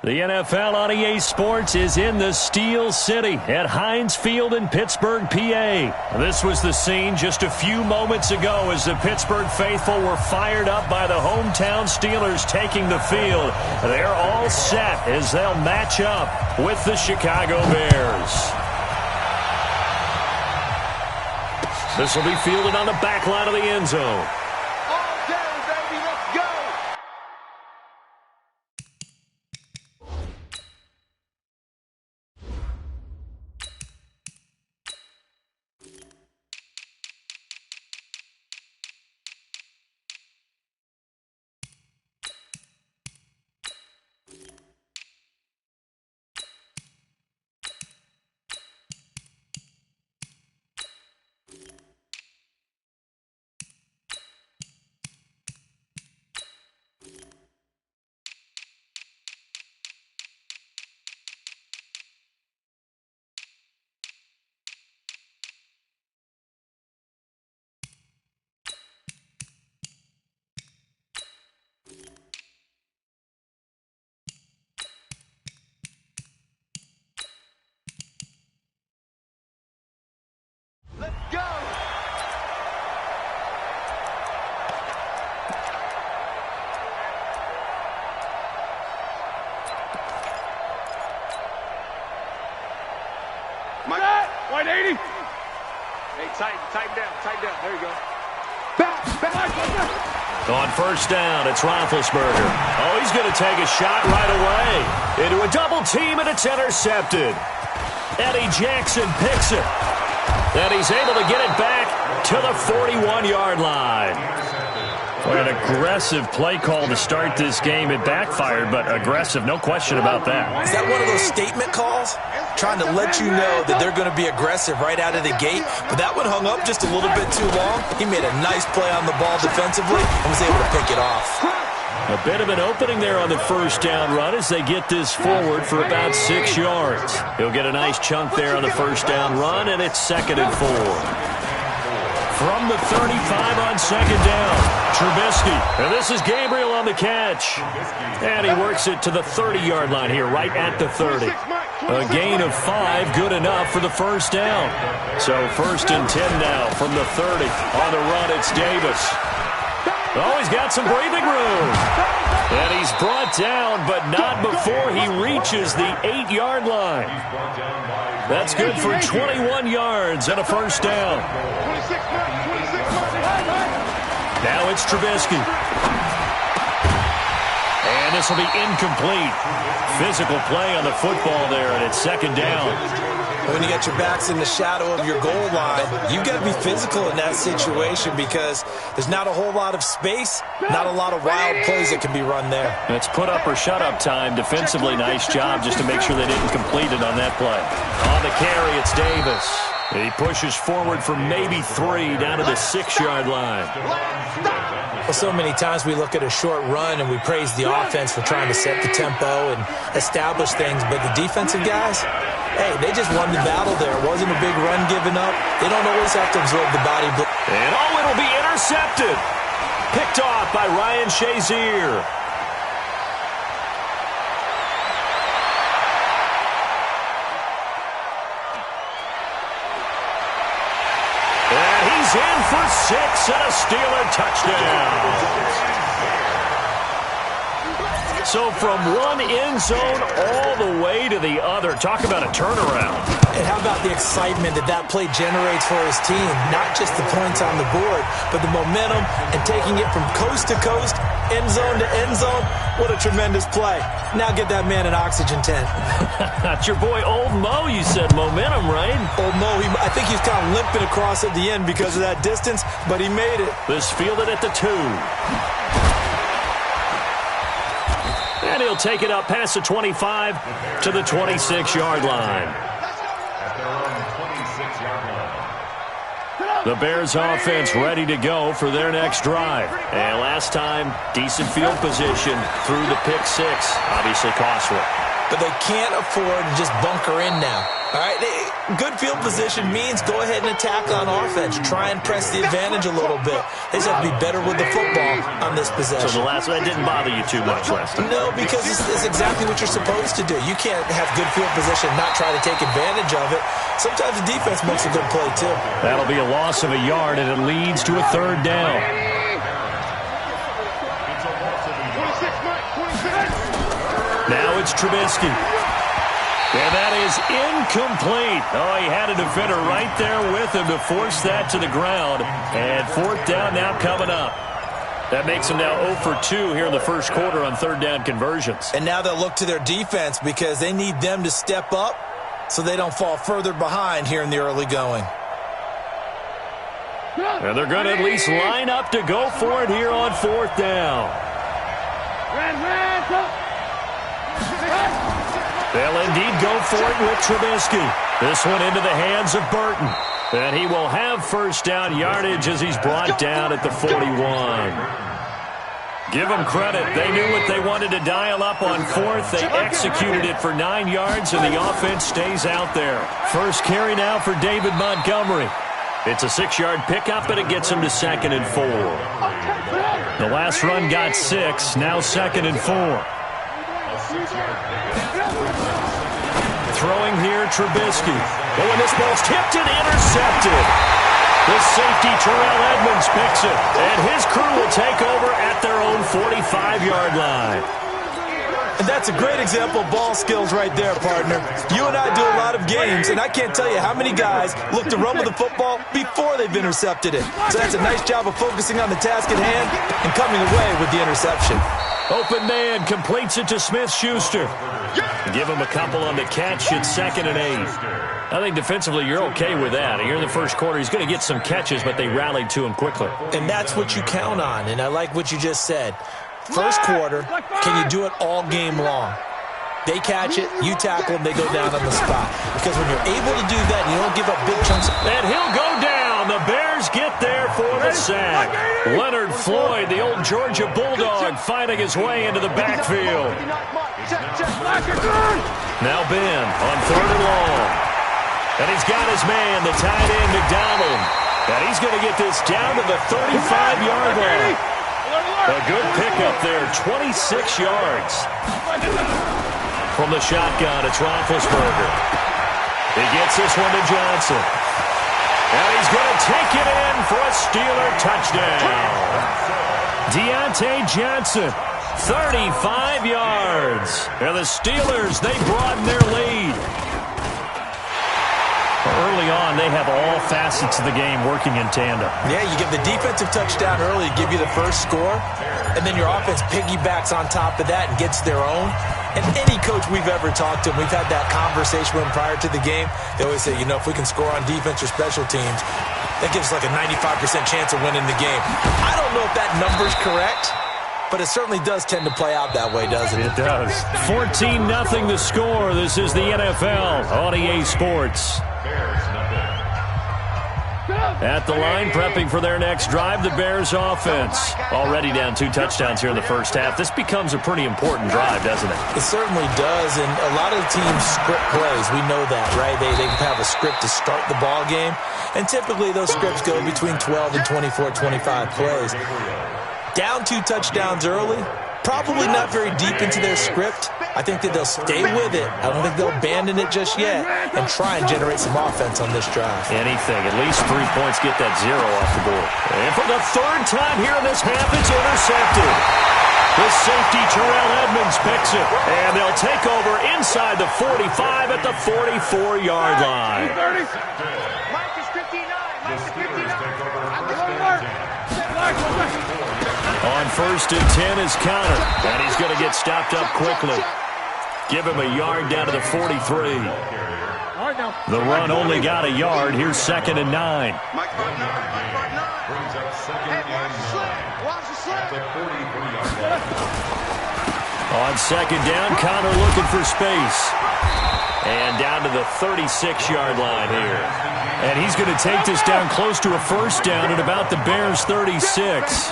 The NFL on EA Sports is in the Steel City at Heinz Field in Pittsburgh, PA. This was the scene just a few moments ago as the Pittsburgh faithful were fired up by the hometown Steelers taking the field. They're all set as they'll match up with the Chicago Bears. This will be fielded on the back line of the end zone. White 80. Hey, tighten down. There you go. Back. On first down, it's Roethlisberger. Oh, he's going to take a shot right away. Into a double team, and it's intercepted. Eddie Jackson picks it. And he's able to get it back to the 41-yard line. An aggressive play call to start this game. It backfired, but aggressive, no question about that. Is that one of those statement calls? Trying to let you know that they're going to be aggressive right out of the gate, but that one hung up just a little bit too long. He made a nice play on the ball defensively and was able to pick it off. A bit of an opening there on the first down run as they get this forward for about 6 yards. He'll get a nice chunk there on the first down run, and it's 2nd and 4. From the 35 on 2nd down, Trubisky. And this is Gabriel on the catch. And he works it to the 30-yard line here, right at the 30. A gain of 5, good enough for the first down. So 1st and 10 now from the 30. On the run, it's Davis. Oh, he's got some breathing room. And he's brought down, but not before he reaches the 8-yard line. That's good for 21 yards and a first down. Now it's Trubisky. And this will be incomplete. Physical play on the football there, and it's 2nd down. When you get your backs in the shadow of your goal line, you've got to be physical in that situation because there's not a whole lot of space, not a lot of wild plays that can be run there. It's put up or shut up time. Defensively, nice job just to make sure they didn't complete it on that play. On the carry, it's Davis. He pushes forward for maybe 3 down to the 6-yard line. Well, so many times we look at a short run and we praise the offense for trying to set the tempo and establish things, but the defensive guys, hey, they just won the battle there. It wasn't a big run given up. They don't always have to absorb the body. And it'll be intercepted. Picked off by Ryan Shazier. In for 6 and a Steeler touchdown. So from one end zone all the way to the other. Talk about a turnaround. And how about the excitement that play generates for his team? Not just the points on the board, but the momentum and taking it from coast to coast, end zone to end zone. What a tremendous play. Now get that man an oxygen tent. That's your boy Old Mo. You said momentum, right? Old Mo, I think he's kind of limping across at the end because of that distance, but he made it. This fielded at the 2. And he'll take it up past the 25 to the 26-yard line. The Bears offense ready to go for their next drive. And last time, decent field position through the pick 6. Obviously costly. but they can't afford to just bunker in now. All right, good field position means go ahead and attack on offense. Try and press the advantage a little bit. They just have to be better with the football on this possession. So that didn't bother you too much last time? No, because it's exactly what you're supposed to do. You can't have good field position and not try to take advantage of it. Sometimes the defense makes a good play, too. That'll be a loss of a yard, and it leads to a third down. Now it's Trubisky. And that is incomplete. Oh, he had a defender right there with him to force that to the ground. And fourth down now coming up. That makes him now 0 for 2 here in the first quarter on third down conversions. And now they'll look to their defense because they need them to step up so they don't fall further behind here in the early going. And they're going to at least line up to go for it here on fourth down. They'll indeed go for it with Trubisky. This one into the hands of Burton. And he will have first down yardage as he's brought down at the 41. Give them credit. They knew what they wanted to dial up on fourth. They executed it for 9 yards, and the offense stays out there. First carry now for David Montgomery. It's a 6-yard pickup, and it gets him to 2nd and 4. The last run got 6, now 2nd and 4. Throwing here, Trubisky. Oh, and this ball's tipped and intercepted. The safety, Terrell Edmonds, picks it. And his crew will take over at their own 45-yard line. And that's a great example of ball skills right there, partner. You and I do a lot of games, and I can't tell you how many guys look to run with the football before they've intercepted it. So that's a nice job of focusing on the task at hand and coming away with the interception. Open man completes it to Smith-Schuster. Give him a couple on the catch at 2nd and 8. I think defensively you're okay with that. Here in the first quarter, he's going to get some catches, but they rallied to him quickly. And that's what you count on, and I like what you just said. First quarter, can you do it all game long? They catch it, you tackle them, they go down on the spot. Because when you're able to do that, you don't give up big chunks. And he'll go down. The Bears get there for the sack. Leonard Floyd, the old Georgia Bulldog, finding his way into the backfield. Now Ben on 3rd and long. And he's got his man, the tight end, McDonald. And he's going to get this down to the 35-yard line. A good pickup there, 26 yards. From the shotgun, it's Roethlisberger. He gets this one to Johnson. And he's going to take it in for a Steeler touchdown. Deontay Johnson, 35 yards. And the Steelers, they broaden their lead. Early on, they have all facets of the game working in tandem. Yeah, you give the defensive touchdown early, give you the first score, and then your offense piggybacks on top of that and gets their own. And any coach we've ever talked to, we've had that conversation with them prior to the game, they always say, you know, if we can score on defense or special teams, that gives us like a 95% chance of winning the game. I don't know if that number's correct, but it certainly does tend to play out that way, doesn't it? It does. 14-0 the score. This is the NFL on EA Sports. At the line, prepping for their next drive, the Bears offense. Already down 2 touchdowns here in the first half. This becomes a pretty important drive, doesn't it? It certainly does, and a lot of the teams script plays. We know that, right? They have a script to start the ball game, and typically those scripts go between 12 and 24, 25 plays. Down 2 touchdowns early, probably not very deep into their script. I think that they'll stay with it. I don't think they'll abandon it just yet and try and generate some offense on this drive. Anything. At least 3 points, get that 0 off the board. And for the 3rd time here in this half, it's intercepted. The safety, Terrell Edmonds, picks it. And they'll take over inside the 45 at the 44-yard line. On 1st and 10 is Connor, and he's going to get stopped up quickly. Give him a yard down to the 43. The run only got a yard. Here's 2nd and 9. On 2nd down, Connor looking for space. And down to the 36-yard line here. And he's going to take this down close to a 1st down at about the Bears' 36.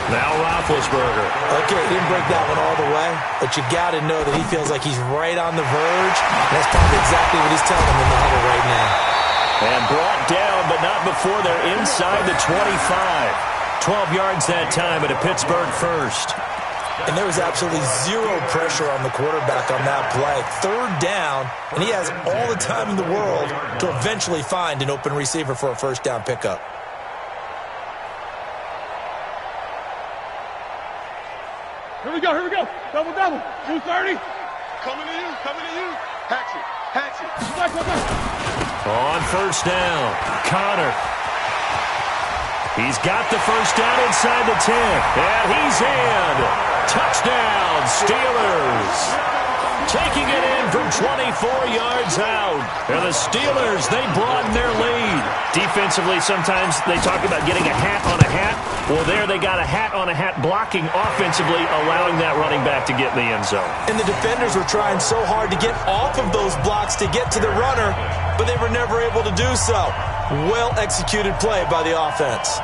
Now Roethlisberger. Okay, he didn't break that one all the way, but you got to know that he feels like he's right on the verge, and that's probably exactly what he's telling him in the huddle right now. And brought down, but not before they're inside the 25. 12 yards that time at a Pittsburgh first. And there was absolutely zero pressure on the quarterback on that play. Third down, and he has all the time in the world to eventually find an open receiver for a first down pickup. Here we go, here we go. Double, double. 230. Coming to you. Hatch it. On first down, Connor. He's got the first down inside the 10, and he's in. Touchdown, Steelers. Taking it in from 24 yards out. And the Steelers, they broaden their lead. Defensively, sometimes they talk about getting a hat on a hat. Well, there they got a hat on a hat blocking offensively, allowing that running back to get in the end zone. And the defenders were trying so hard to get off of those blocks to get to the runner, but they were never able to do so. Well-executed play by the offense.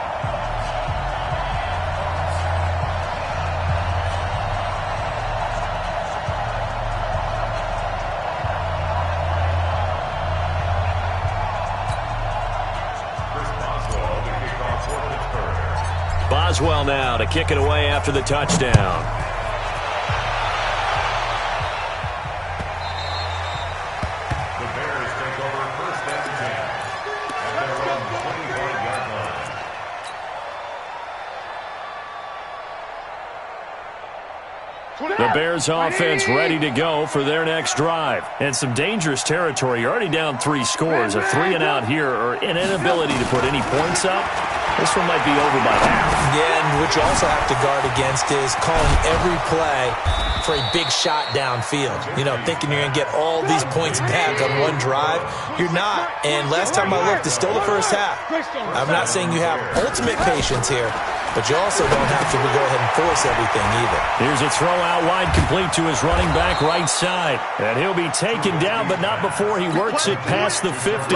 Boswell now to kick it away after the touchdown. The Bears take over first and 10 at their own 25-yard line. The Bears offense ready to go for their next drive. And some dangerous territory. You're already down 3 scores. A 3-and-out here or an inability to put any points up. This one might be over by half. Yeah, and what you also have to guard against is calling every play for a big shot downfield. You know, thinking you're going to get all these points back on one drive. You're not. And last time I looked, it's still the first half. I'm not saying you have ultimate patience here, but you also don't have to go ahead and force everything either. Here's a throw out wide complete to his running back right side. And he'll be taken down, but not before he works it past the 50.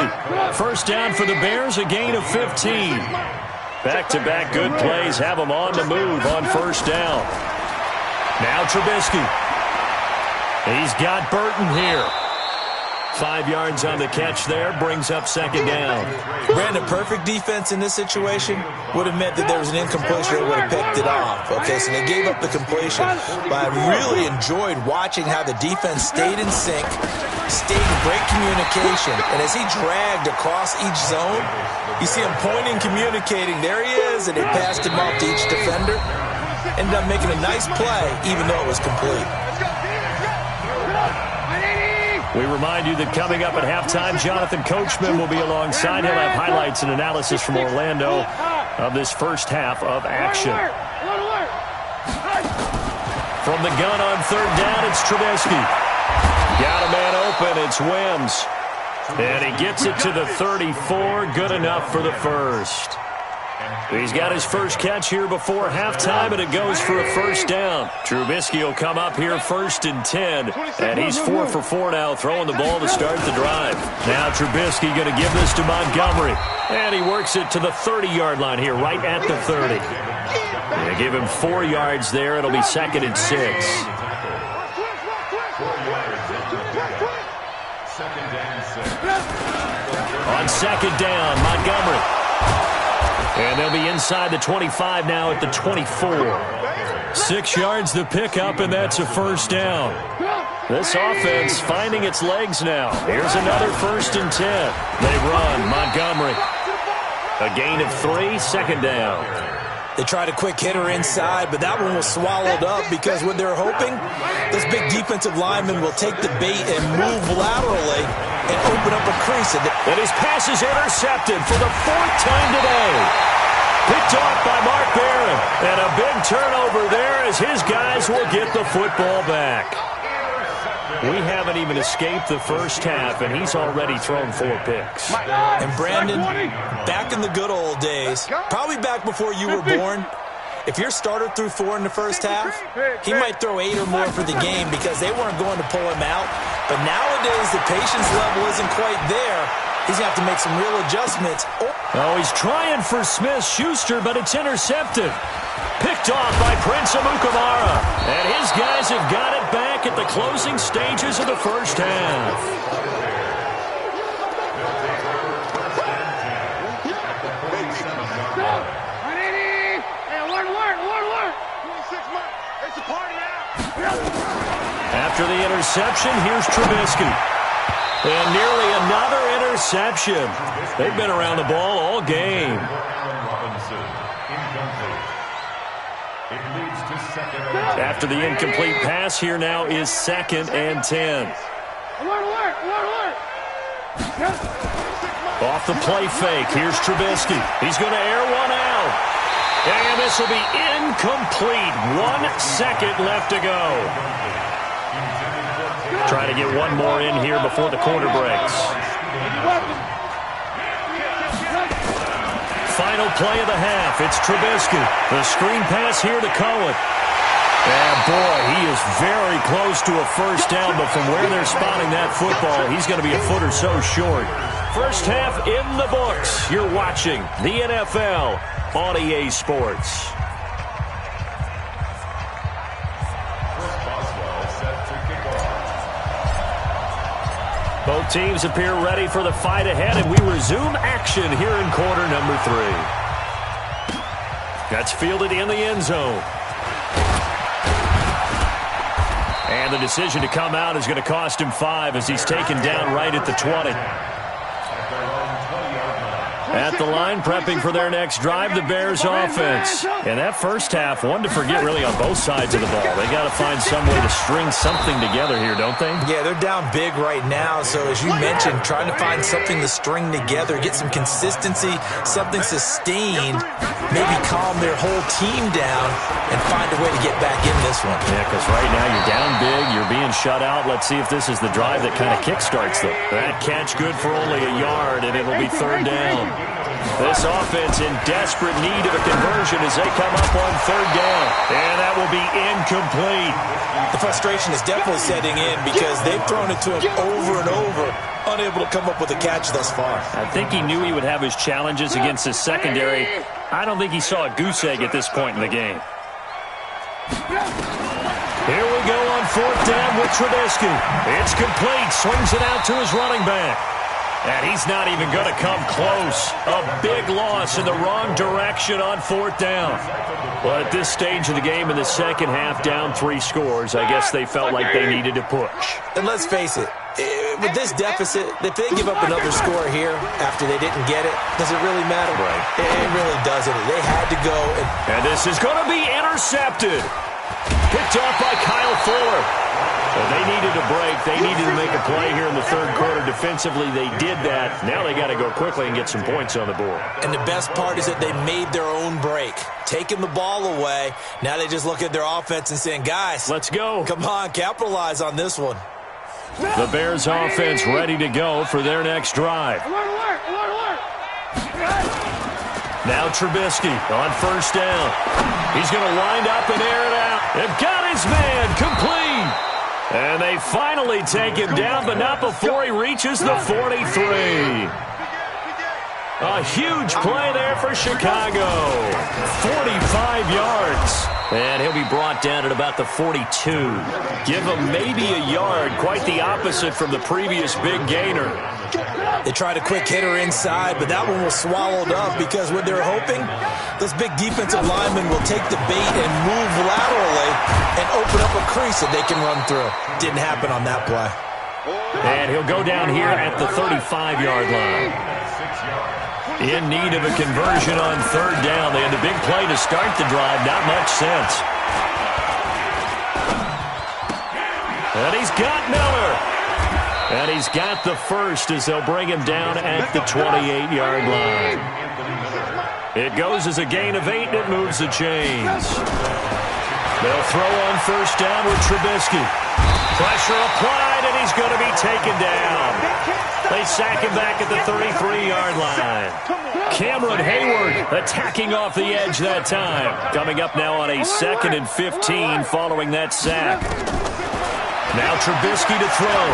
First down for the Bears, a gain of 15. Back-to-back good plays have them on the move on first down. Now Trubisky. He's got Burton here. 5 yards on the catch there, brings up second down. Brandon, perfect defense in this situation would have meant that there was an incompletion that would have picked it off. Okay, so they gave up the completion. But I really enjoyed watching how the defense stayed in sync, stayed in great communication. And as he dragged across each zone, you see him pointing, communicating. There he is, and they passed him off to each defender. Ended up making a nice play, even though it was complete. We remind you that coming up at halftime, Jonathan Coachman will be alongside. He'll have highlights and analysis from Orlando of this first half of action. From the gun on third down, it's Trubisky. Got a man open, it's Wims. And he gets it to the 34, good enough for the first. He's got his first catch here before halftime, and it goes for a first down. Trubisky will come up here first and 10, and he's 4 for 4 now, throwing the ball to start the drive. Now Trubisky going to give this to Montgomery, and he works it to the 30-yard line here, right at the 30. They give him 4 yards there. It'll be second and 6. On second down, Montgomery. And they'll be inside the 25 now at the 24. 6 yards the pickup, and that's a first down. This offense finding its legs now. Here's another first and 10. They run, Montgomery. A gain of 3, second down. They tried a quick hitter inside, but that one was swallowed up because what they're hoping, this big defensive lineman will take the bait and move laterally and open up a crease. And his pass is intercepted for the 4th time today. Picked off by Mark Barron. And a big turnover there as his guys will get the football back. We haven't even escaped the first half, and he's already thrown 4 picks. And Brandon, back in the good old days, probably back before you were born, if your starter threw 4 in the first half, he might throw 8 or more for the game because they weren't going to pull him out. But nowadays, the patience level isn't quite there, He's going to have to make some real adjustments. Oh, he's trying for Smith-Schuster, but it's intercepted. Picked off by Prince Amukamara. And his guys have got it back at the closing stages of the first half. After the interception, here's Trubisky. And nearly another interception. They've been around the ball all game. After the incomplete pass, here now is 2nd and 10. Off the play fake, here's Trubisky. He's going to air one out. And this will be incomplete. 1 second left to go. Try to get one more in here before the quarter breaks. Final play of the half. It's Trubisky. The screen pass here to Cohen. And boy, he is very close to a first down, but from where they're spotting that football, he's going to be a foot or so short. First half in the books. You're watching the NFL on EA Sports. Both teams appear ready for the fight ahead, and we resume action here in quarter number 3. That's fielded in the end zone. And the decision to come out is going to cost him 5 as he's taken down right at the 20. At the line, prepping for their next drive, the Bears offense. And that first half, one to forget really on both sides of the ball. They got to find some way to string something together here, don't they? Yeah, they're down big right now. So as you mentioned, trying to find something to string together, get some consistency, something sustained, maybe calm their whole team down and find a way to get back in this one. Yeah, because right now you're down big, you're being shut out. Let's see if this is the drive that kind of kickstarts them. That catch good for only a yard, and it'll be 3rd down. This offense in desperate need of a conversion as they come up on 3rd down. And that will be incomplete. The frustration is definitely setting in because they've thrown it to him over and over, unable to come up with a catch thus far. I think he knew he would have his challenges against his secondary. I don't think he saw a goose egg at this point in the game. Here we go on 4th down with Trubisky. It's complete. Swings it out to his running back. And he's not even going to come close. A big loss in the wrong direction on 4th down. Well, at this stage of the game in the second half, down 3 scores, I guess they felt like they needed to push. And let's face it, with this deficit, if they give up another score here after they didn't get it, does it really matter? Right. It really doesn't. They had to go. And this is going to be intercepted. Picked off by Kyle Fuller. Well, they needed a break. They needed to make a play here in the 3rd quarter. Defensively, they did that. Now they got to go quickly and get some points on the board. And the best part is that they made their own break. Taking the ball away. Now they just look at their offense and saying, guys, let's go. Come on, capitalize on this one. The Bears offense ready to go for their next drive. Now Trubisky on 1st down. He's going to wind up and air it out. They've got his man complete. And they finally take him down, but not before he reaches the 43. A huge play there for Chicago. 45 yards. And he'll be brought down at about the 42. Give him maybe a yard. Quite the opposite from the previous big gainer. They tried a quick hitter inside, but that one was swallowed up because what they're hoping, those big defensive linemen will take the bait and move laterally and open up a crease that they can run through. Didn't happen on that play. And he'll go down here at the 35-yard line. In need of a conversion on 3rd down. They had the big play to start the drive. Not much sense. And he's got Miller. And he's got the first as they'll bring him down at the 28-yard line. It goes as a gain of 8, and it moves the chains. They'll throw on 1st down with Trubisky. Pressure applied, and he's going to be taken down. They sack him back at the 33-yard line. Cameron Hayward attacking off the edge that time. Coming up now on a 2nd and 15 following that sack. Now Trubisky to throw.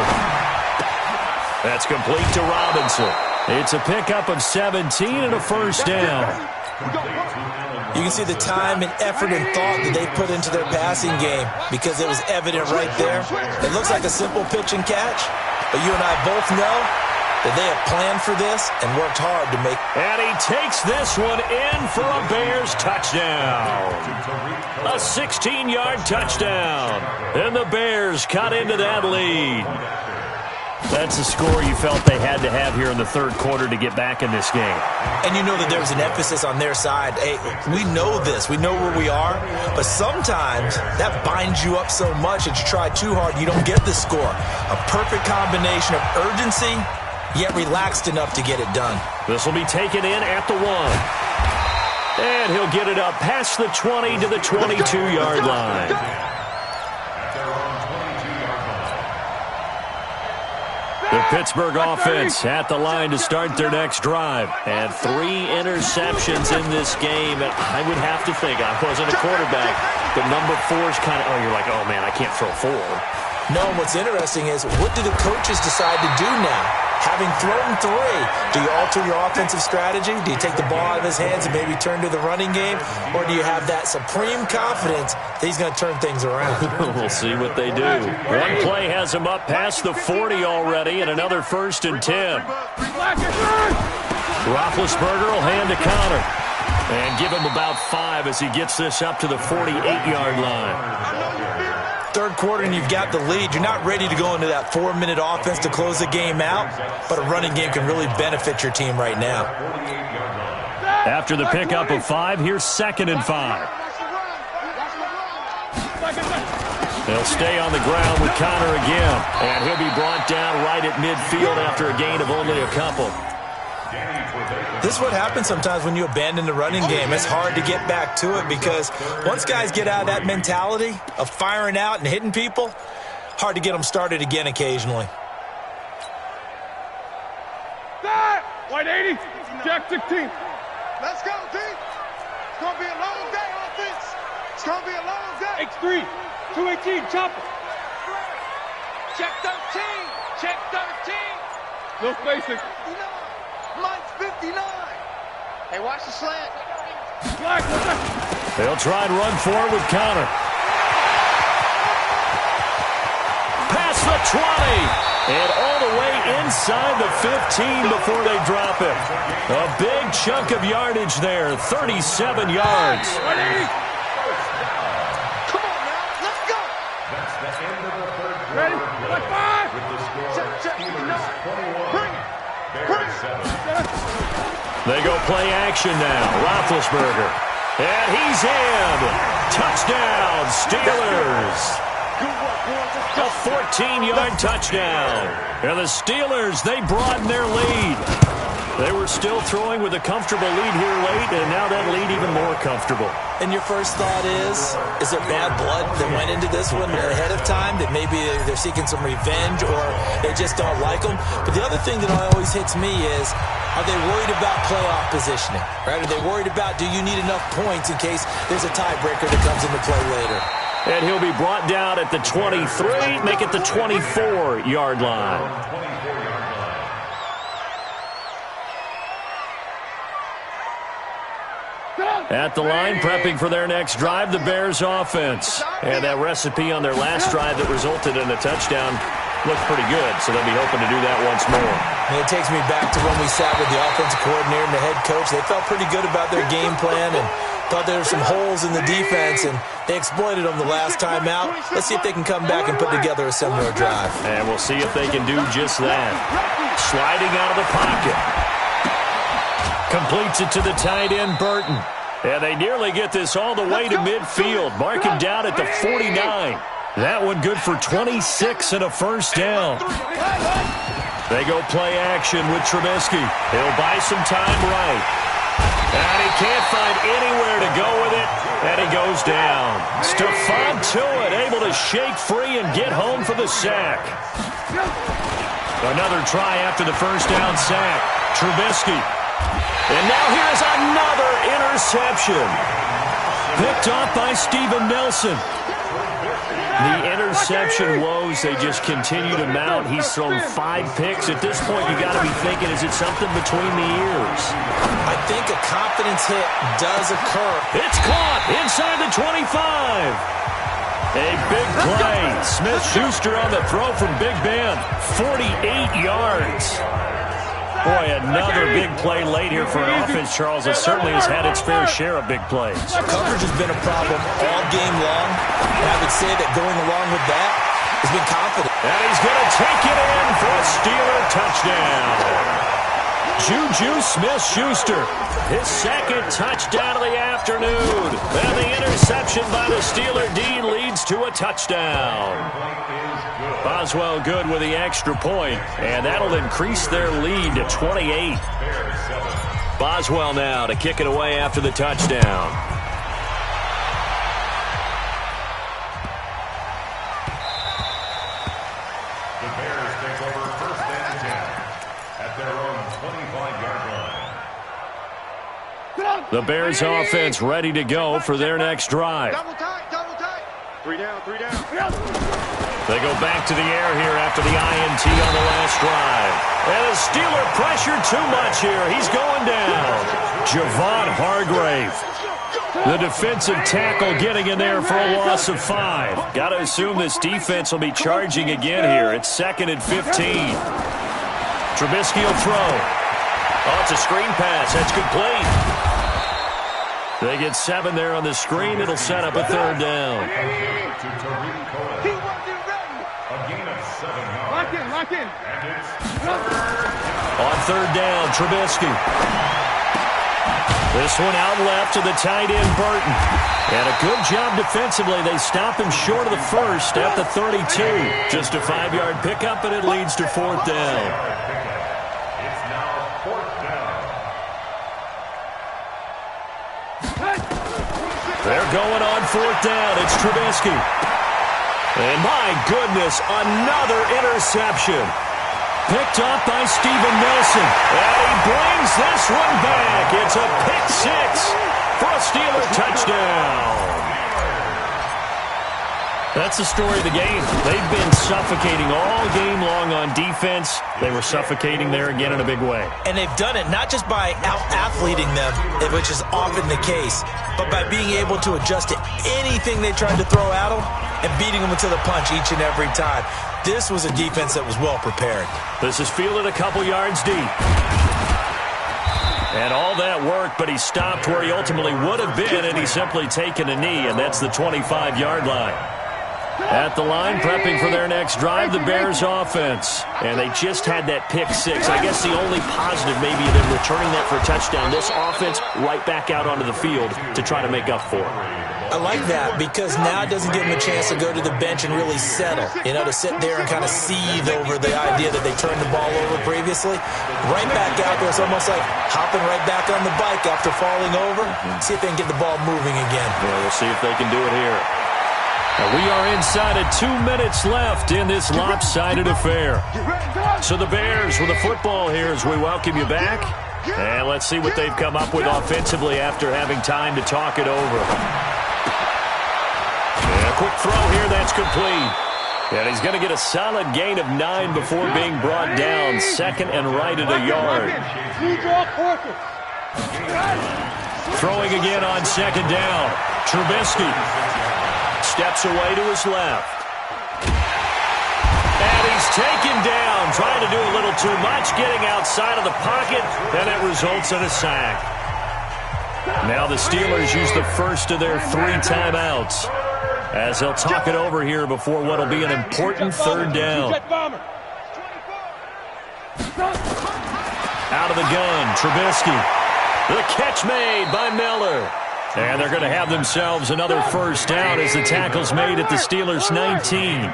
That's complete to Robinson. It's a pickup of 17 and a first down. You can see the time and effort and thought that they put into their passing game because it was evident right there. It looks like a simple pitch and catch, but you and I both know that they have planned for this and worked hard to make. And he takes this one in for a Bears touchdown. A 16-yard touchdown. And the Bears cut into that lead. That's a score you felt they had to have here in the third quarter to get back in this game. And you know that there was an emphasis on their side. Hey, we know this. We know where we are. But sometimes that binds you up so much that you try too hard, you don't get the score. A perfect combination of urgency, yet relaxed enough to get it done. This will be taken in at the 1. And he'll get it up past the 20 to the 22-yard line. The Pittsburgh offense at the line to start their next drive. And 3 interceptions in this game. And I would have to think, I wasn't a quarterback, but number 4 is kind of, you're like, oh, man, I can't throw 4. No, what's interesting is, what do the coaches decide to do now? Having thrown 3, do you alter your offensive strategy? Do you take the ball out of his hands and maybe turn to the running game? Or do you have that supreme confidence that he's going to turn things around? We'll see what they do. One play has him up past the 40 already, and another 1st and 10. Roethlisberger will hand to Connor and give him about 5 as he gets this up to the 48-yard line. Third quarter and you've got the lead. You're not ready to go into that 4-minute offense to close the game out, but a running game can really benefit your team right now. After the pickup of 5, here's 2nd and 5. They'll stay on the ground with Connor again, and he'll be brought down right at midfield after a gain of only a couple. This is what happens sometimes when you abandon the running game. It's hard to get back to it because once guys get out of that mentality of firing out and hitting people, hard to get them started again occasionally. White 80, Jack 16. Let's go, team. It's going to be a long day, offense. It's going to be a long day. X3, 218, chopper. Check 13, check 13. No spacing. Mine's 59. Hey, watch the slant. They'll try and run for it with Connor. Past the 20. And all the way inside the 15 before they drop it. A big chunk of yardage there, 37 yards. Come on now, let's go. That's the end of the third quarter. Ready? Like 5. With the score Check. Steelers 21, Bring it. Bears 7. They go play action now. Roethlisberger. And he's in. Touchdown, Steelers. A 14-yard touchdown. And the Steelers, they broaden their lead. They were still throwing with a comfortable lead here late, and now that lead even more comfortable. And your first thought is there bad blood that went into this one ahead of time, that maybe they're seeking some revenge or they just don't like them? But the other thing that always hits me is, are they worried about playoff positioning? Right? Are they worried about, do you need enough points in case there's a tiebreaker that comes into play later? And he'll be brought down at the 23, make it the 24-yard line. At the line, prepping for their next drive, the Bears offense. And that recipe on their last drive that resulted in a touchdown looked pretty good, so they'll be hoping to do that once more. And it takes me back to when we sat with the offensive coordinator and the head coach. They felt pretty good about their game plan and thought there were some holes in the defense, and they exploited them the last time out. Let's see if they can come back and put together a similar drive. And we'll see if they can do just that. Sliding out of the pocket. Completes it to the tight end, Burton. And they nearly get this all the way to midfield. Marking down at the 49. That one good for 26 and a first down. They go play action with Trubisky. He'll buy some time right. And he can't find anywhere to go with it. And he goes down. Stephon Tuitt able to shake free and get home for the sack. Another try after the first down sack. Trubisky. And now here's another interception. Picked off by Steven Nelson. The interception woes, they just continue to mount. He's thrown 5 picks. At this point, you got to be thinking, is it something between the ears? I think a confidence hit does occur. It's caught inside the 25. A big play. Smith-Schuster on the throw from Big Ben. 48 yards. Boy, another big play late here for an offense, Charles, that certainly has had its fair share of big plays. Coverage has been a problem all game long, and I would say that going along with that has been confident. And he's going to take it in for a Steeler touchdown. Juju Smith-Schuster, his second touchdown of the afternoon. And the interception by the Steeler D leads to a touchdown. Boswell good with the extra point, and that'll increase their lead to 28. Boswell now to kick it away after the touchdown. The Bears take over first and 10 at their own 25-yard line. The Bears offense ready to go for their next drive. Double tight, double tight. 3 down, 3 down. They go back to the air here after the INT on the last drive. And the Steeler pressure too much here. He's going down. Javon Hargrave, the defensive tackle, getting in there for a loss of 5. Got to assume this defense will be charging again here. It's 2nd and 15. Trubisky will throw. Oh, it's a screen pass. That's complete. They get 7 there on the screen. It'll set up a 3rd down. Lock in. On 3rd down, Trubisky. This one out left to the tight end, Burton. And a good job defensively. They stop him short of the first at the 32. Just a 5-yard pickup, and it leads to 4th down. It's now 4th down. They're going on 4th down. It's Trubisky. And my goodness, another interception. Picked up by Steven Nelson. And he brings this one back. It's a pick 6 for a Steeler touchdown. That's the story of the game. They've been suffocating all game long on defense. They were suffocating there again in a big way. And they've done it not just by out-athleting them, which is often the case, but by being able to adjust to anything they tried to throw at them and beating them to the punch each and every time. This was a defense that was well prepared. This is fielded a couple yards deep. And all that work, but he stopped where he ultimately would have been, and he's simply taken a knee, and that's the 25-yard line. At the line, prepping for their next drive, the Bears offense. And they just had that pick 6. I guess the only positive maybe of them returning that for a touchdown. This offense right back out onto the field to try to make up for it. I like that because now it doesn't give them a chance to go to the bench and really settle. You know, to sit there and kind of seethe over the idea that they turned the ball over previously. Right back out there, it's almost like hopping right back on the bike after falling over. See if they can get the ball moving again. Yeah, we'll see if they can do it here. And we are inside of 2 minutes left in this lopsided affair. So the Bears with the football here as we welcome you back. And let's see what they've come up with offensively after having time to talk it over. And a quick throw here, that's complete. And he's going to get a solid gain of 9 before being brought down. 2nd and right at a yard. Throwing again on 2nd down. Trubisky steps away to his left. And he's taken down, trying to do a little too much, getting outside of the pocket, and it results in a sack. Now the Steelers use the first of their 3 timeouts as they'll talk it over here before what will be an important 3rd down. Out of the gun, Trubisky. The catch made by Miller. And they're going to have themselves another 1st down as the tackle's made at the Steelers' 19.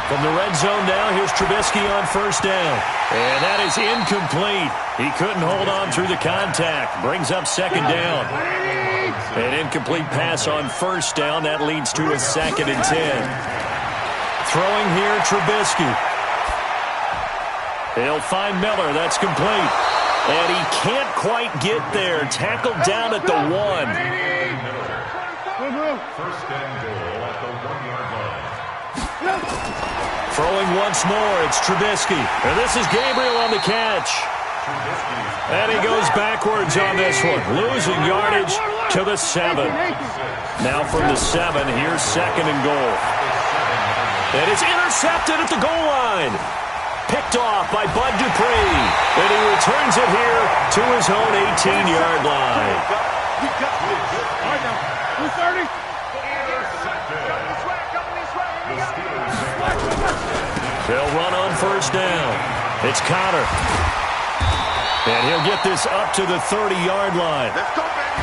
From the red zone now, here's Trubisky on 1st down. And that is incomplete. He couldn't hold on through the contact. Brings up 2nd down. An incomplete pass on 1st down. That leads to a 2nd and 10. Throwing here, Trubisky. He'll find Miller. That's complete. And he can't quite get there. Tackled down at the 1. First and goal at the 1-yard line. Throwing once more, it's Trubisky. And this is Gabriel on the catch. And he goes backwards on this one, losing yardage to the 7. Now from the 7, here's second and goal. And it's intercepted at the goal line. Picked off by Bud Dupree. And he returns it here to his own 18-yard line. All right, now, 230. They'll run on first down. It's Connor. And he'll get this up to the 30-yard line. Let's go, baby.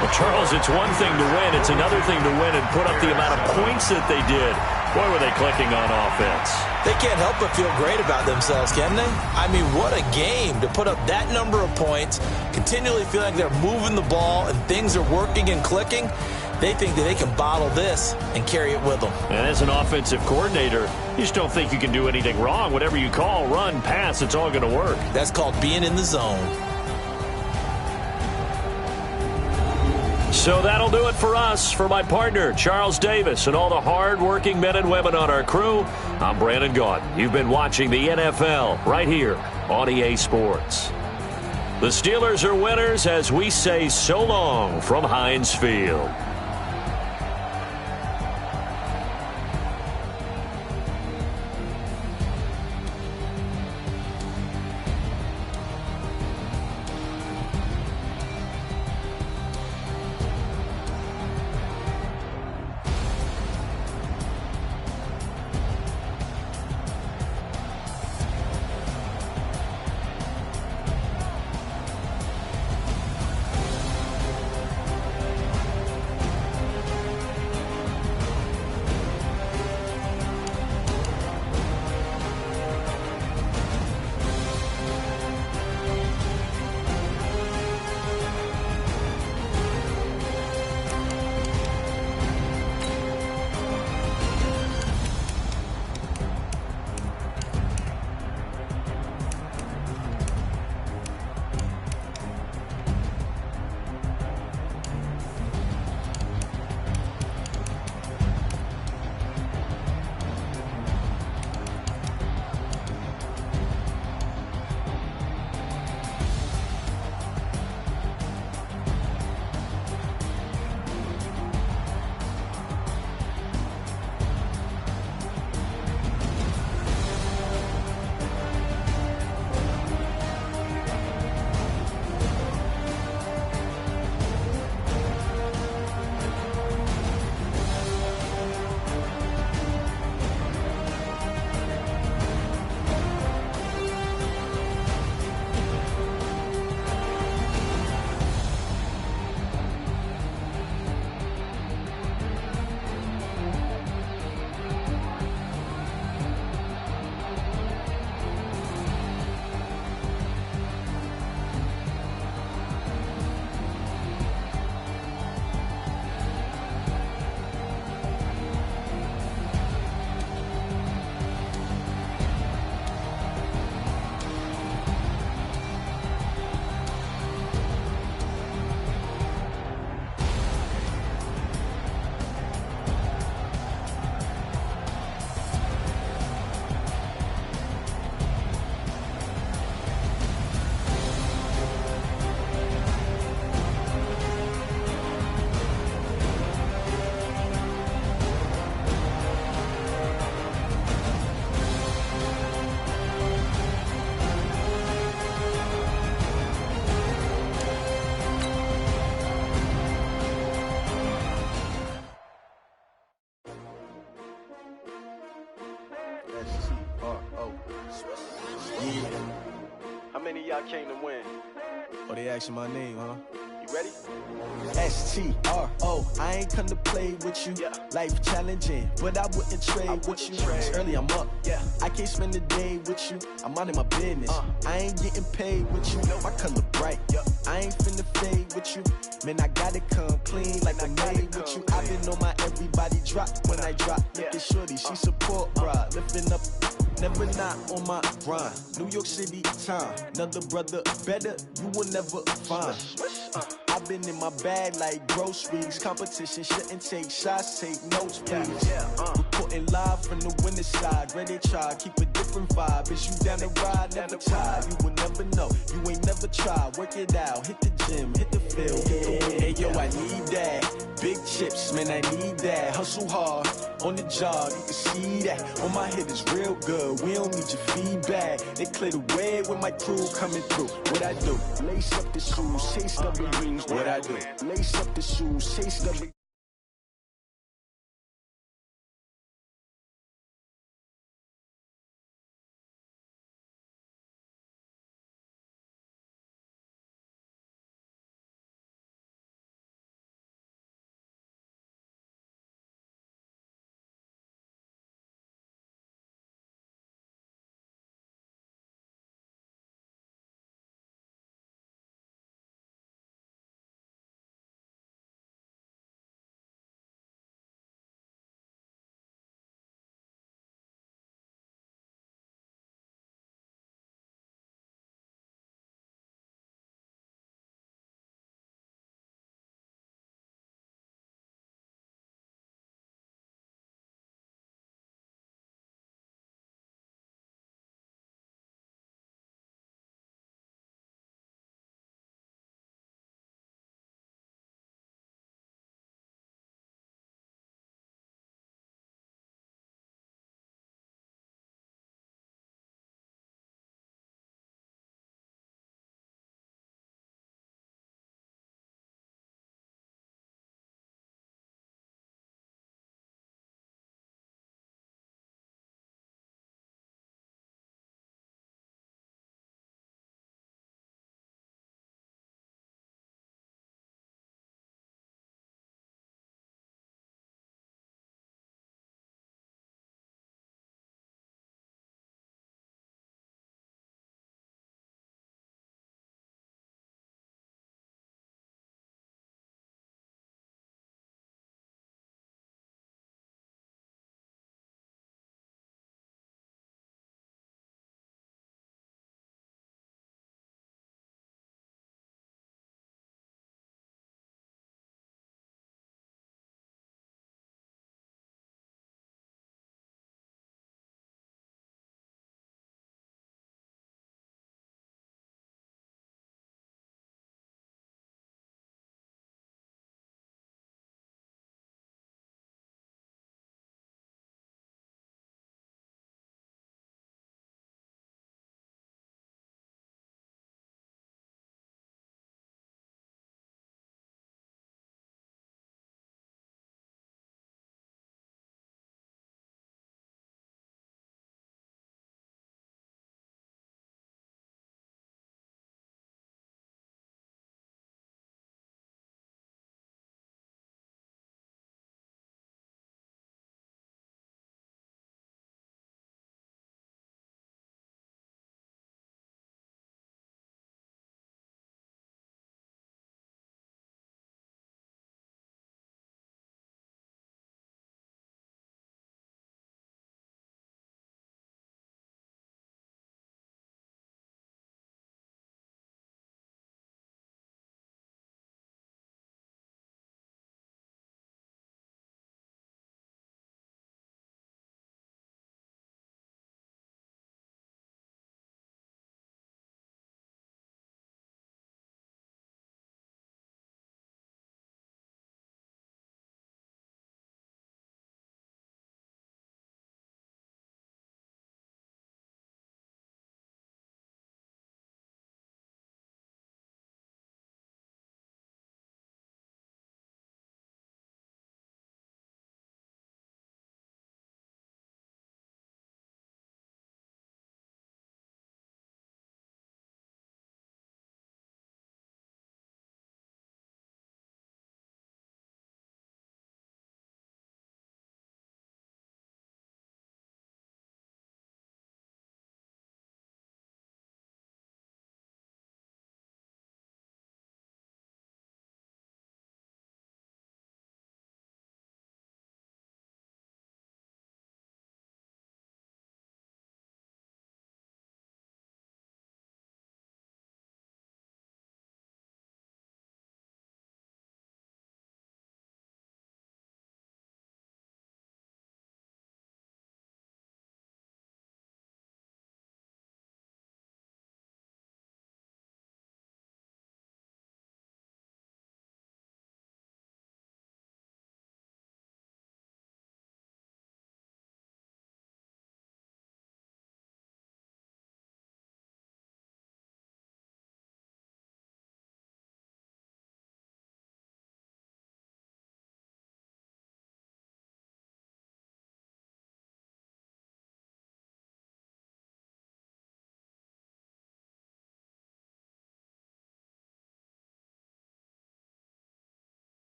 Well, Charles, it's one thing to win. It's another thing to win and put up the amount of points that they did. Boy, were they clicking on offense. They can't help but feel great about themselves, can they? I mean, what a game to put up that number of points, continually feeling like they're moving the ball and things are working and clicking. They think that they can bottle this and carry it with them. And as an offensive coordinator, you just don't think you can do anything wrong. Whatever you call, run, pass, it's all going to work. That's called being in the zone. So that'll do it for us. For my partner, Charles Davis, and all the hard-working men and women on our crew, I'm Brandon Gaudin. You've been watching the NFL right here on EA Sports. The Steelers are winners as we say so long from Heinz Field. How many of y'all came to win? Oh, they asking my name, huh? You ready? S-T-R-O, I ain't come to play with you. Yeah. Life challenging, but I wouldn't trade with you. It's early, I'm up. Yeah. I can't spend the day with you. I'm minding my business. I ain't getting paid with you. My color bright. Yep. I ain't finna fade with you. Man, I gotta come clean like I'm made with you. I've been on my everybody drop when I drop. Look at shorty, she support, bruh. Lifting up never not on my grind. New York City time, another brother better, you will never find. I've been in my bag like groceries. Competition shouldn't take shots, take notes, please. Reporting live from the winning side. Ready to try, keep a different vibe. Is you down the ride, never tired. You will never know, you ain't never tried. Work it out, hit the gym, hit the field. Hey yo, I need that. Big chips, man, I need that. Hustle hard, on the job, you can see that. On my head is real good, we don't need your feedback. They clear the way with my crew coming through. What I do? Lace up the shoes, chase W's. What I do? Lace up the shoes, chase W's.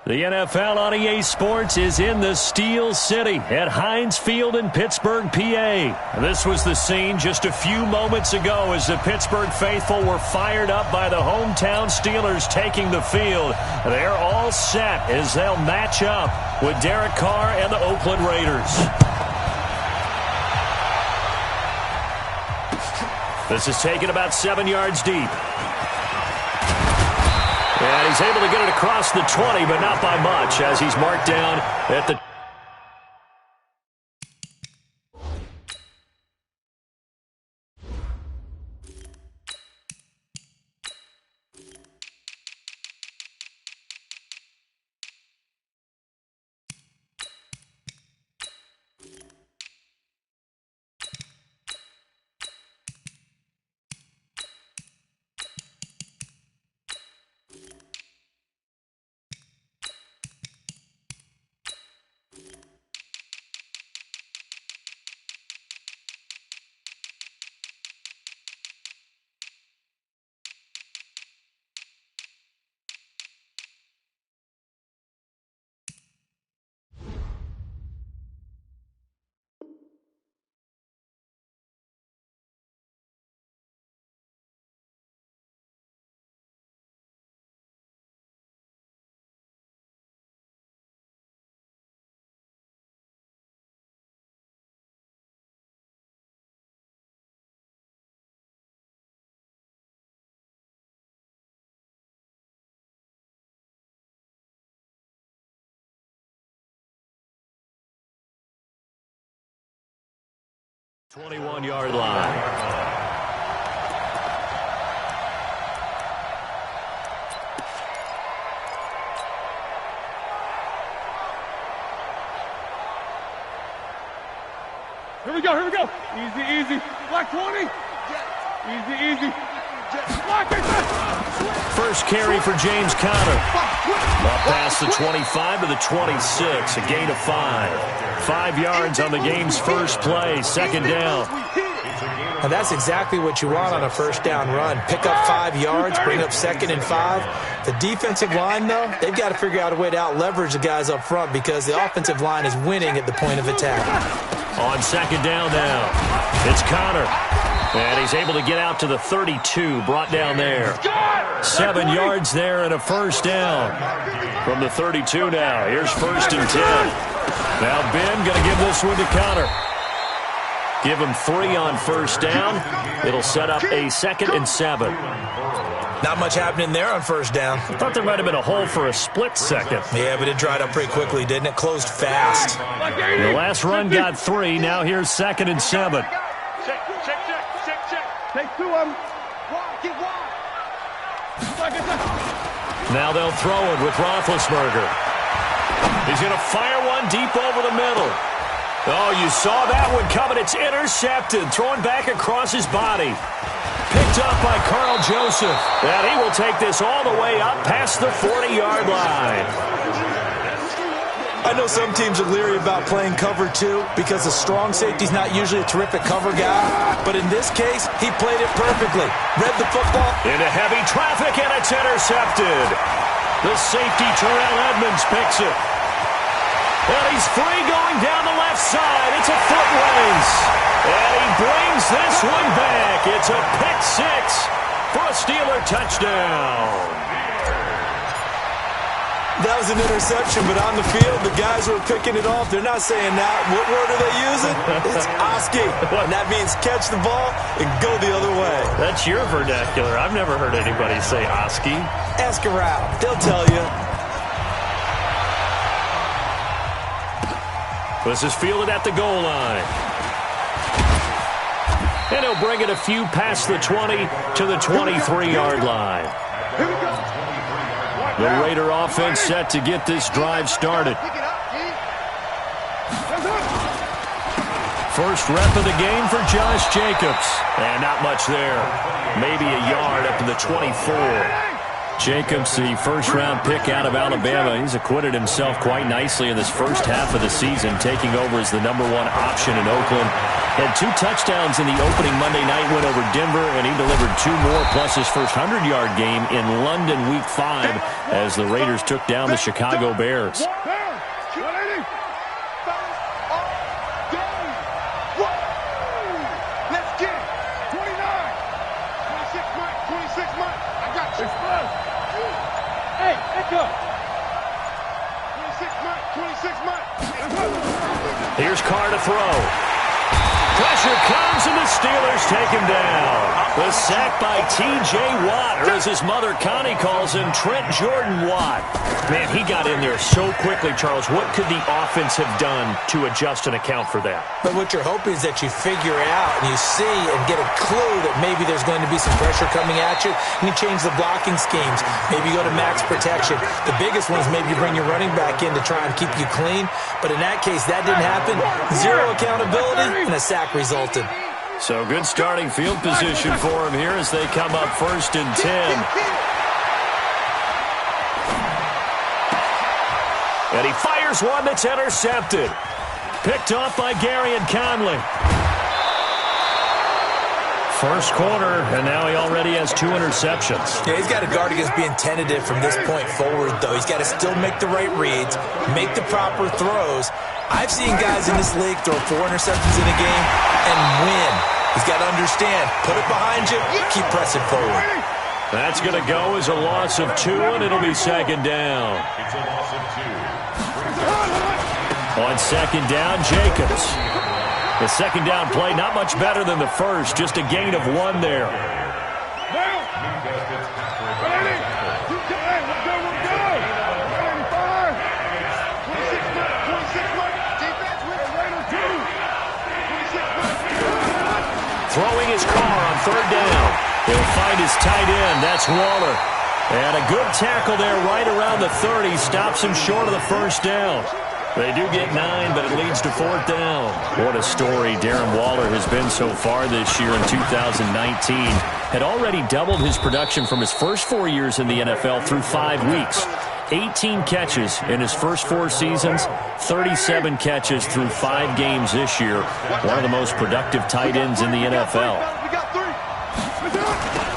The NFL on EA Sports is in the Steel City at Heinz Field in Pittsburgh, PA. This was the scene just a few moments ago as the Pittsburgh faithful were fired up by the hometown Steelers taking the field. They're all set as they'll match up with Derek Carr and the Oakland Raiders. This is taken about 7 yards deep. And he's able to get it across the 20, but not by much, as he's marked down at the... ...21-yard line. Here we go. Easy. Black 20. Easy. Black it. First carry for James Conner. Up past the 25 to the 26, a gain of 5. 5 yards on the game's first play, second down. And that's exactly what you want on a first down run. Pick up 5 yards, bring up 2nd and 5. The defensive line, though, they've got to figure out a way to out-leverage the guys up front because the offensive line is winning at the point of attack. On second down now, it's Conner. And he's able to get out to the 32, brought down there. 7 yards there and a first down. From the 32 now, here's 1st and 10. Now Ben going to give this one to Conner. Give him 3 on first down. It'll set up a 2nd and 7. Not much happening there on first down. I thought there might have been a hole for a split second. Yeah, but it dried up pretty quickly, didn't it? Closed fast. The last run got 3. Now here's 2nd and 7. Check. Take 2 of them. Get wide. Now they'll throw it with Roethlisberger. He's going to fire one deep over the middle. Oh, you saw that one coming. It's intercepted. Thrown back across his body. Picked up by Carl Joseph. And he will take this all the way up past the 40-yard line. I know some teams are leery about playing cover 2 because the strong safety's not usually a terrific cover guy. But in this case, he played it perfectly. Read the football. Into heavy traffic, and it's intercepted. The safety, Terrell Edmonds, picks it. And he's free going down the left side. It's a foot race. And he brings this one back. It's a pick 6 for a Steeler touchdown. That was an interception, but on the field, the guys who are picking it off, they're not saying that. What word are they using? It's Oski. And that means catch the ball and go the other way. That's your vernacular. I've never heard anybody say Oski. Ask around. They'll tell you. This is fielded at the goal line. And he'll bring it a few past the 20 to the 23-yard line. Here we go. The Raider offense set to get this drive started. First rep of the game for Josh Jacobs. And not much there. Maybe a yard up to the 24. Jacobs, the first-round pick out of Alabama. He's acquitted himself quite nicely in this first half of the season, taking over as the #1 option in Oakland. Had 2 touchdowns in the opening Monday night win over Denver, and he delivered 2 more, plus his first 100-yard game in London Week 5 as the Raiders took down the Chicago Bears. Here's Carr to throw. Pressure comes, and the Steelers take him down. The sack by T.J. Watt, or as his mother Connie calls him, Trent Jordan Watt. Man, he got in there so quickly, Charles. What could the offense have done to adjust and account for that? But what you're hoping is that you figure out and you see and get a clue that maybe there's going to be some pressure coming at you, and you change the blocking schemes. Maybe you go to max protection. The biggest one is maybe you bring your running back in to try and keep you clean. But in that case, that didn't happen. 0 accountability, and a sack resulted. So good starting field position for him here as they come up 1st and 10. And he fires one that's intercepted. Picked off by Gary and Conley. First quarter, and now he already has 2 interceptions. Yeah, he's got to guard against being tentative from this point forward, though. He's got to still make the right reads, make the proper throws. I've seen guys in this league throw 4 interceptions in a game and win. He's got to understand, put it behind you, keep pressing forward. That's going to go as a loss of 2, and it'll be 2nd down. It's a loss of 2. On 2nd down, Jacobs. The 2nd down play, not much better than the first, just a gain of 1 there. Throwing his Carr on 3rd down. He'll find his tight end. That's Waller. And a good tackle there right around the 30. Stops him short of the 1st down. They do get 9, but it leads to 4th down. What a story Darren Waller has been so far this year in 2019. Had already doubled his production from his first 4 years in the NFL through 5 weeks. 18 catches in his first 4 seasons, 37 catches through 5 games this year. One of the most productive tight ends in the NFL.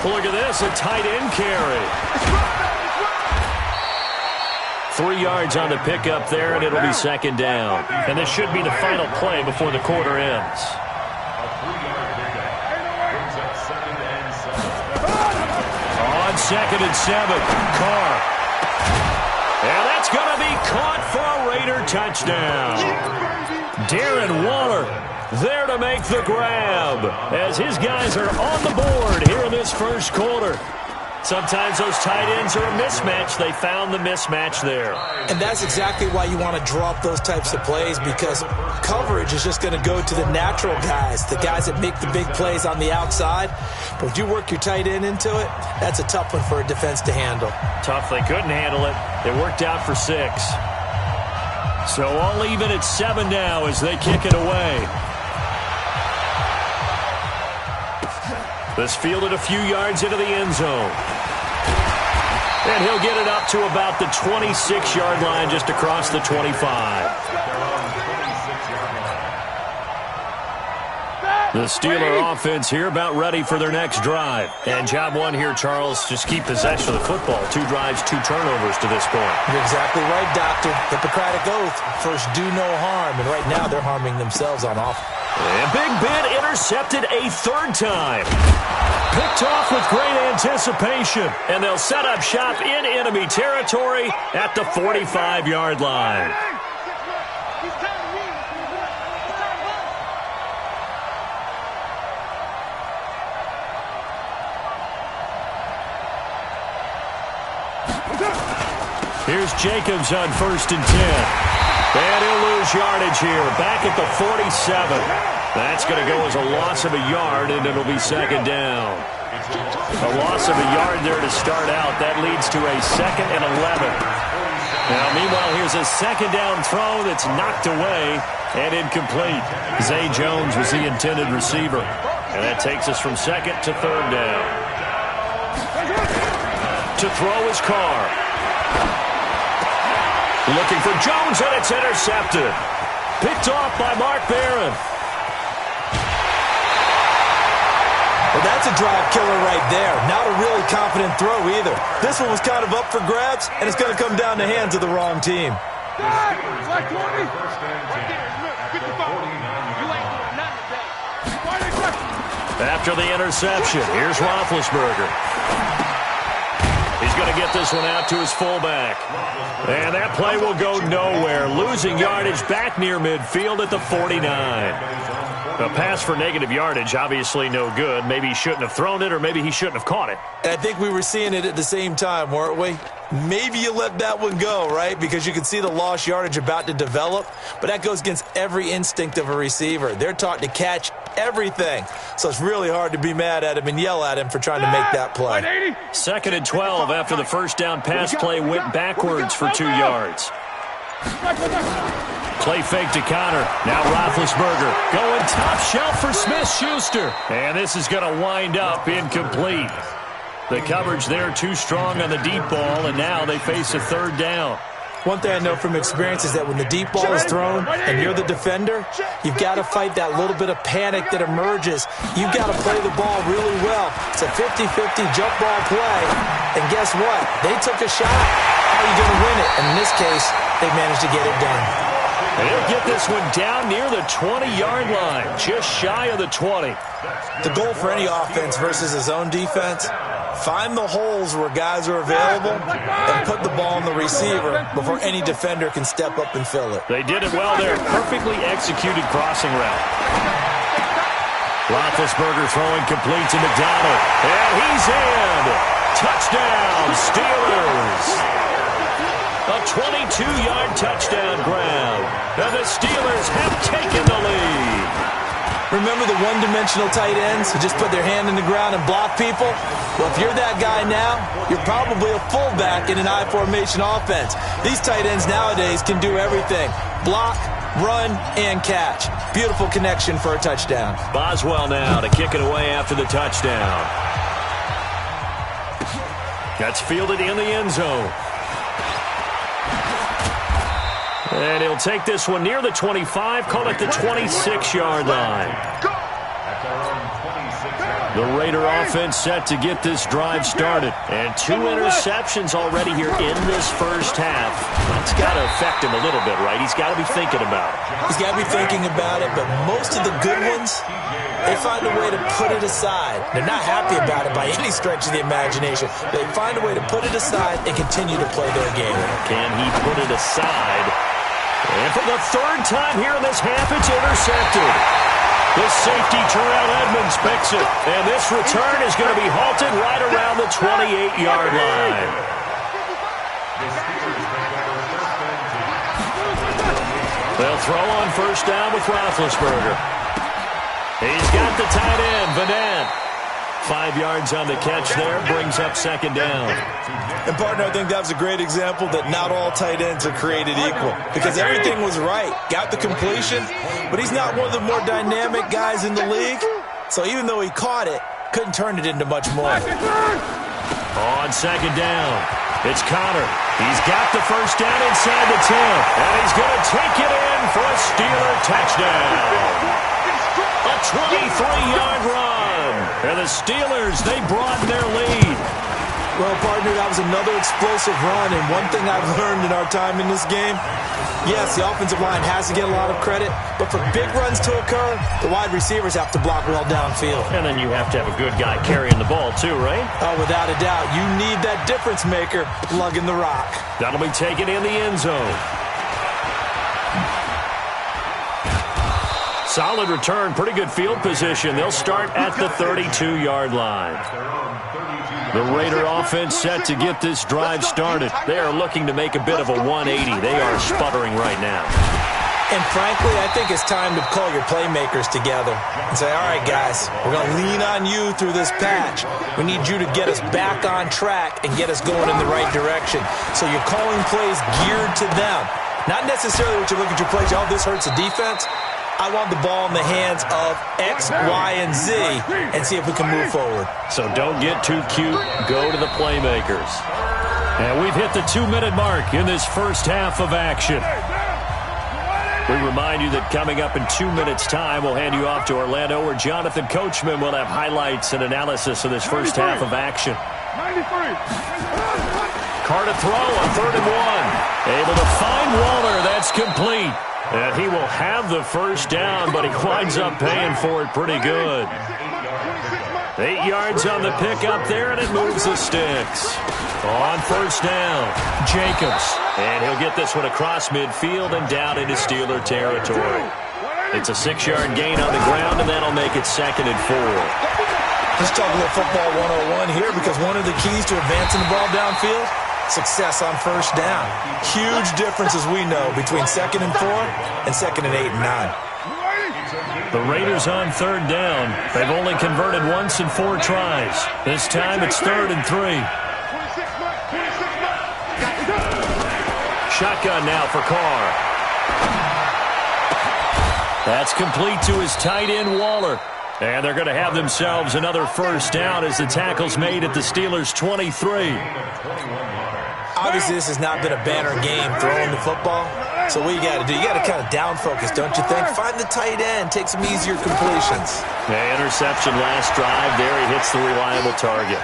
Look at this, a tight end carry. 3 yards on the pickup there, and it'll be 2nd down. And this should be the final play before the quarter ends. On 2nd and 7, Carr. And that's going to be caught for a Raider touchdown. Darren Waller there to make the grab as his guys are on the board here in this first quarter. Sometimes those tight ends are a mismatch. They found the mismatch there. And that's exactly why you want to draw up those types of plays, because coverage is just going to go to the natural guys, the guys that make the big plays on the outside. But if you work your tight end into it, that's a tough one for a defense to handle. Tough. They couldn't handle it. It worked out for 6. So all even at 7 now as they kick it away. This fielded a few yards into the end zone. And he'll get it up to about the 26-yard line, just across the 25. The Steeler offense here about ready for their next drive. And job 1 here, Charles, just keep possession of the football. 2 drives, 2 turnovers to this point. You're exactly right, Doctor. Hippocratic oath. First, do no harm. And right now, they're harming themselves on offense. And Big Ben intercepted a 3rd time. Picked off with great anticipation. And they'll set up shop in enemy territory at the 45-yard line. Here's Jacobs on 1st and 10. And he'll lose yardage here. Back at the 47. That's going to go as a loss of a yard, and it'll be 2nd down. A loss of a yard there to start out. That leads to a 2nd and 11. Now, meanwhile, here's a 2nd down throw that's knocked away and incomplete. Zay Jones was the intended receiver. And that takes us from 2nd to 3rd down. to throw his car. Looking for Jones, and it's intercepted. Picked off by Mark Barron. Well, that's a drive killer right there. Not a really confident throw either. This one was kind of up for grabs, and it's going to come down the hands of the wrong team. After the interception, here's Roethlisberger. He's going to get this one out to his fullback. And that play will go nowhere. Losing yardage back near midfield at the 49. A pass for negative yardage, obviously no good. Maybe he shouldn't have thrown it, or maybe he shouldn't have caught it. And I think we were seeing it at the same time, weren't we? Maybe you let that one go, right? Because you can see the lost yardage about to develop. But that goes against every instinct of a receiver. They're taught to catch everything. So it's really hard to be mad at him and yell at him for trying to make that play. 2nd and 12 after the first down pass play went backwards for 2 yards. Play fake to Connor. Now Roethlisberger going top shelf for Smith-Schuster. And this is going to wind up incomplete. The coverage there too strong on the deep ball, and now they face a 3rd down. One thing I know from experience is that when the deep ball is thrown and you're the defender, you've got to fight that little bit of panic that emerges. You've got to play the ball really well. It's a 50-50 jump ball play. And guess what? They took a shot. How are you going to win it? And in this case, they managed to get it done. They'll get this one down near the 20-yard line, just shy of the 20. The goal for any offense versus his own defense, find the holes where guys are available and put the ball on the receiver before any defender can step up and fill it. They did it well there. Perfectly executed crossing route. Roethlisberger throwing complete to McDonald. And he's in. Touchdown, Steelers. A 22-yard touchdown grab. And the Steelers have taken the lead. Remember the one-dimensional tight ends who just put their hand in the ground and block people? Well, if you're that guy now, you're probably a fullback in an I-formation offense. These tight ends nowadays can do everything. Block, run, and catch. Beautiful connection for a touchdown. Boswell now to kick it away after the touchdown. That's fielded in the end zone. And he'll take this one near the 25, call it the 26-yard line. The Raider offense set to get this drive started. And 2 interceptions already here in this first half. That's got to affect him a little bit, right? He's got to be thinking about it. He's got to be thinking about it, but most of the good ones, they find a way to put it aside. They're not happy about it by any stretch of the imagination. They find a way to put it aside and continue to play their game. Can he put it aside? And for the 3rd time here in this half, it's intercepted. The safety, Terrell Edmonds, picks it. And this return is going to be halted right around the 28-yard line. They'll throw on first down with Roethlisberger. He's got the tight end, Vanette. 5 yards on the catch there, brings up 2nd down. And, partner, I think that was a great example that not all tight ends are created equal because everything was right. Got the completion, but he's not one of the more dynamic guys in the league. So even though he caught it, couldn't turn it into much more. On 2nd down, it's Connor. He's got the first down inside the 10, and he's going to take it in for a Steeler touchdown. A 23-yard run. And the Steelers, they broaden their lead. Well, partner, that was another explosive run, and one thing I've learned in our time in this game, yes, the offensive line has to get a lot of credit, but for big runs to occur, the wide receivers have to block well downfield. And then you have to have a good guy carrying the ball too, right? Oh, without a doubt. You need that difference maker lugging the rock. That'll be taken in the end zone. Solid return, pretty good field position. They'll start at the 32-yard line. The Raider offense set to get this drive started. They are looking to make a bit of a 180. They are sputtering right now. And frankly, I think it's time to call your playmakers together and say, all right, guys, we're going to lean on you through this patch. We need you to get us back on track and get us going in the right direction. So you're calling plays geared to them. Not necessarily what you look at your plays, oh, this hurts the defense. I want the ball in the hands of X, Y, and Z and see if we can move forward. So don't get too cute. Go to the playmakers. And we've hit the 2-minute mark in this first half of action. We remind you that coming up in 2 minutes' time, we'll hand you off to Orlando, where Jonathan Coachman will have highlights and analysis of this first half of action. 93. Carr to throw on 3rd and 1. Able to find Waller. That's complete. And he will have the first down, but he winds up paying for it pretty good. 8 yards on the pickup there, and it moves the sticks. On first down, Jacobs. And he'll get this one across midfield and down into Steeler territory. It's a 6-yard gain on the ground, and that'll make it 2nd and 4. Let's talk a little football 101 here, because one of the keys to advancing the ball downfield, success on first down. Huge difference, as we know, between 2nd and 4 and 2nd and 8 and 9. The Raiders on 3rd down. They've only converted once in 4 tries. This time it's 3rd and 3. Shotgun now for Carr. That's complete to his tight end, Waller. And they're going to have themselves another first down as the tackle's made at the Steelers' 23. Obviously, this has not been a banner game throwing the football. So what you got to do, you got to kind of down focus, don't you think? Find the tight end, take some easier completions. The interception last drive there. He hits the reliable target.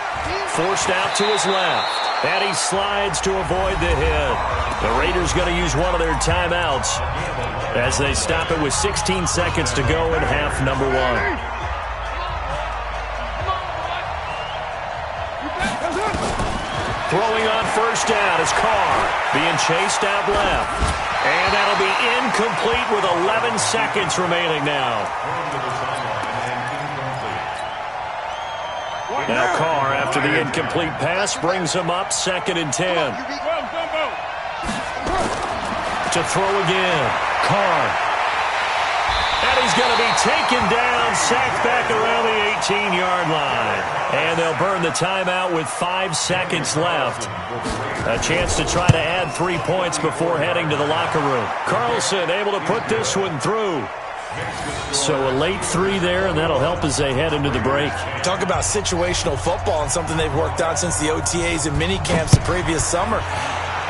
Forced out to his left. And he slides to avoid the hit. The Raiders going to use one of their timeouts as they stop it with 16 seconds to go in half number 1. Throwing on first down is Carr, being chased out left. And that'll be incomplete with 11 seconds remaining now. Now Carr, after the incomplete pass, brings him up 2nd and 10. To throw again, Carr. And he's going to be taken down, sacked back around the 18-yard line. And they'll burn the timeout with 5 seconds left. A chance to try to add 3 points before heading to the locker room. Carlson able to put this one through. So a late 3 there, and that'll help as they head into the break. Talk about situational football and something they've worked on since the OTAs and mini camps the previous summer.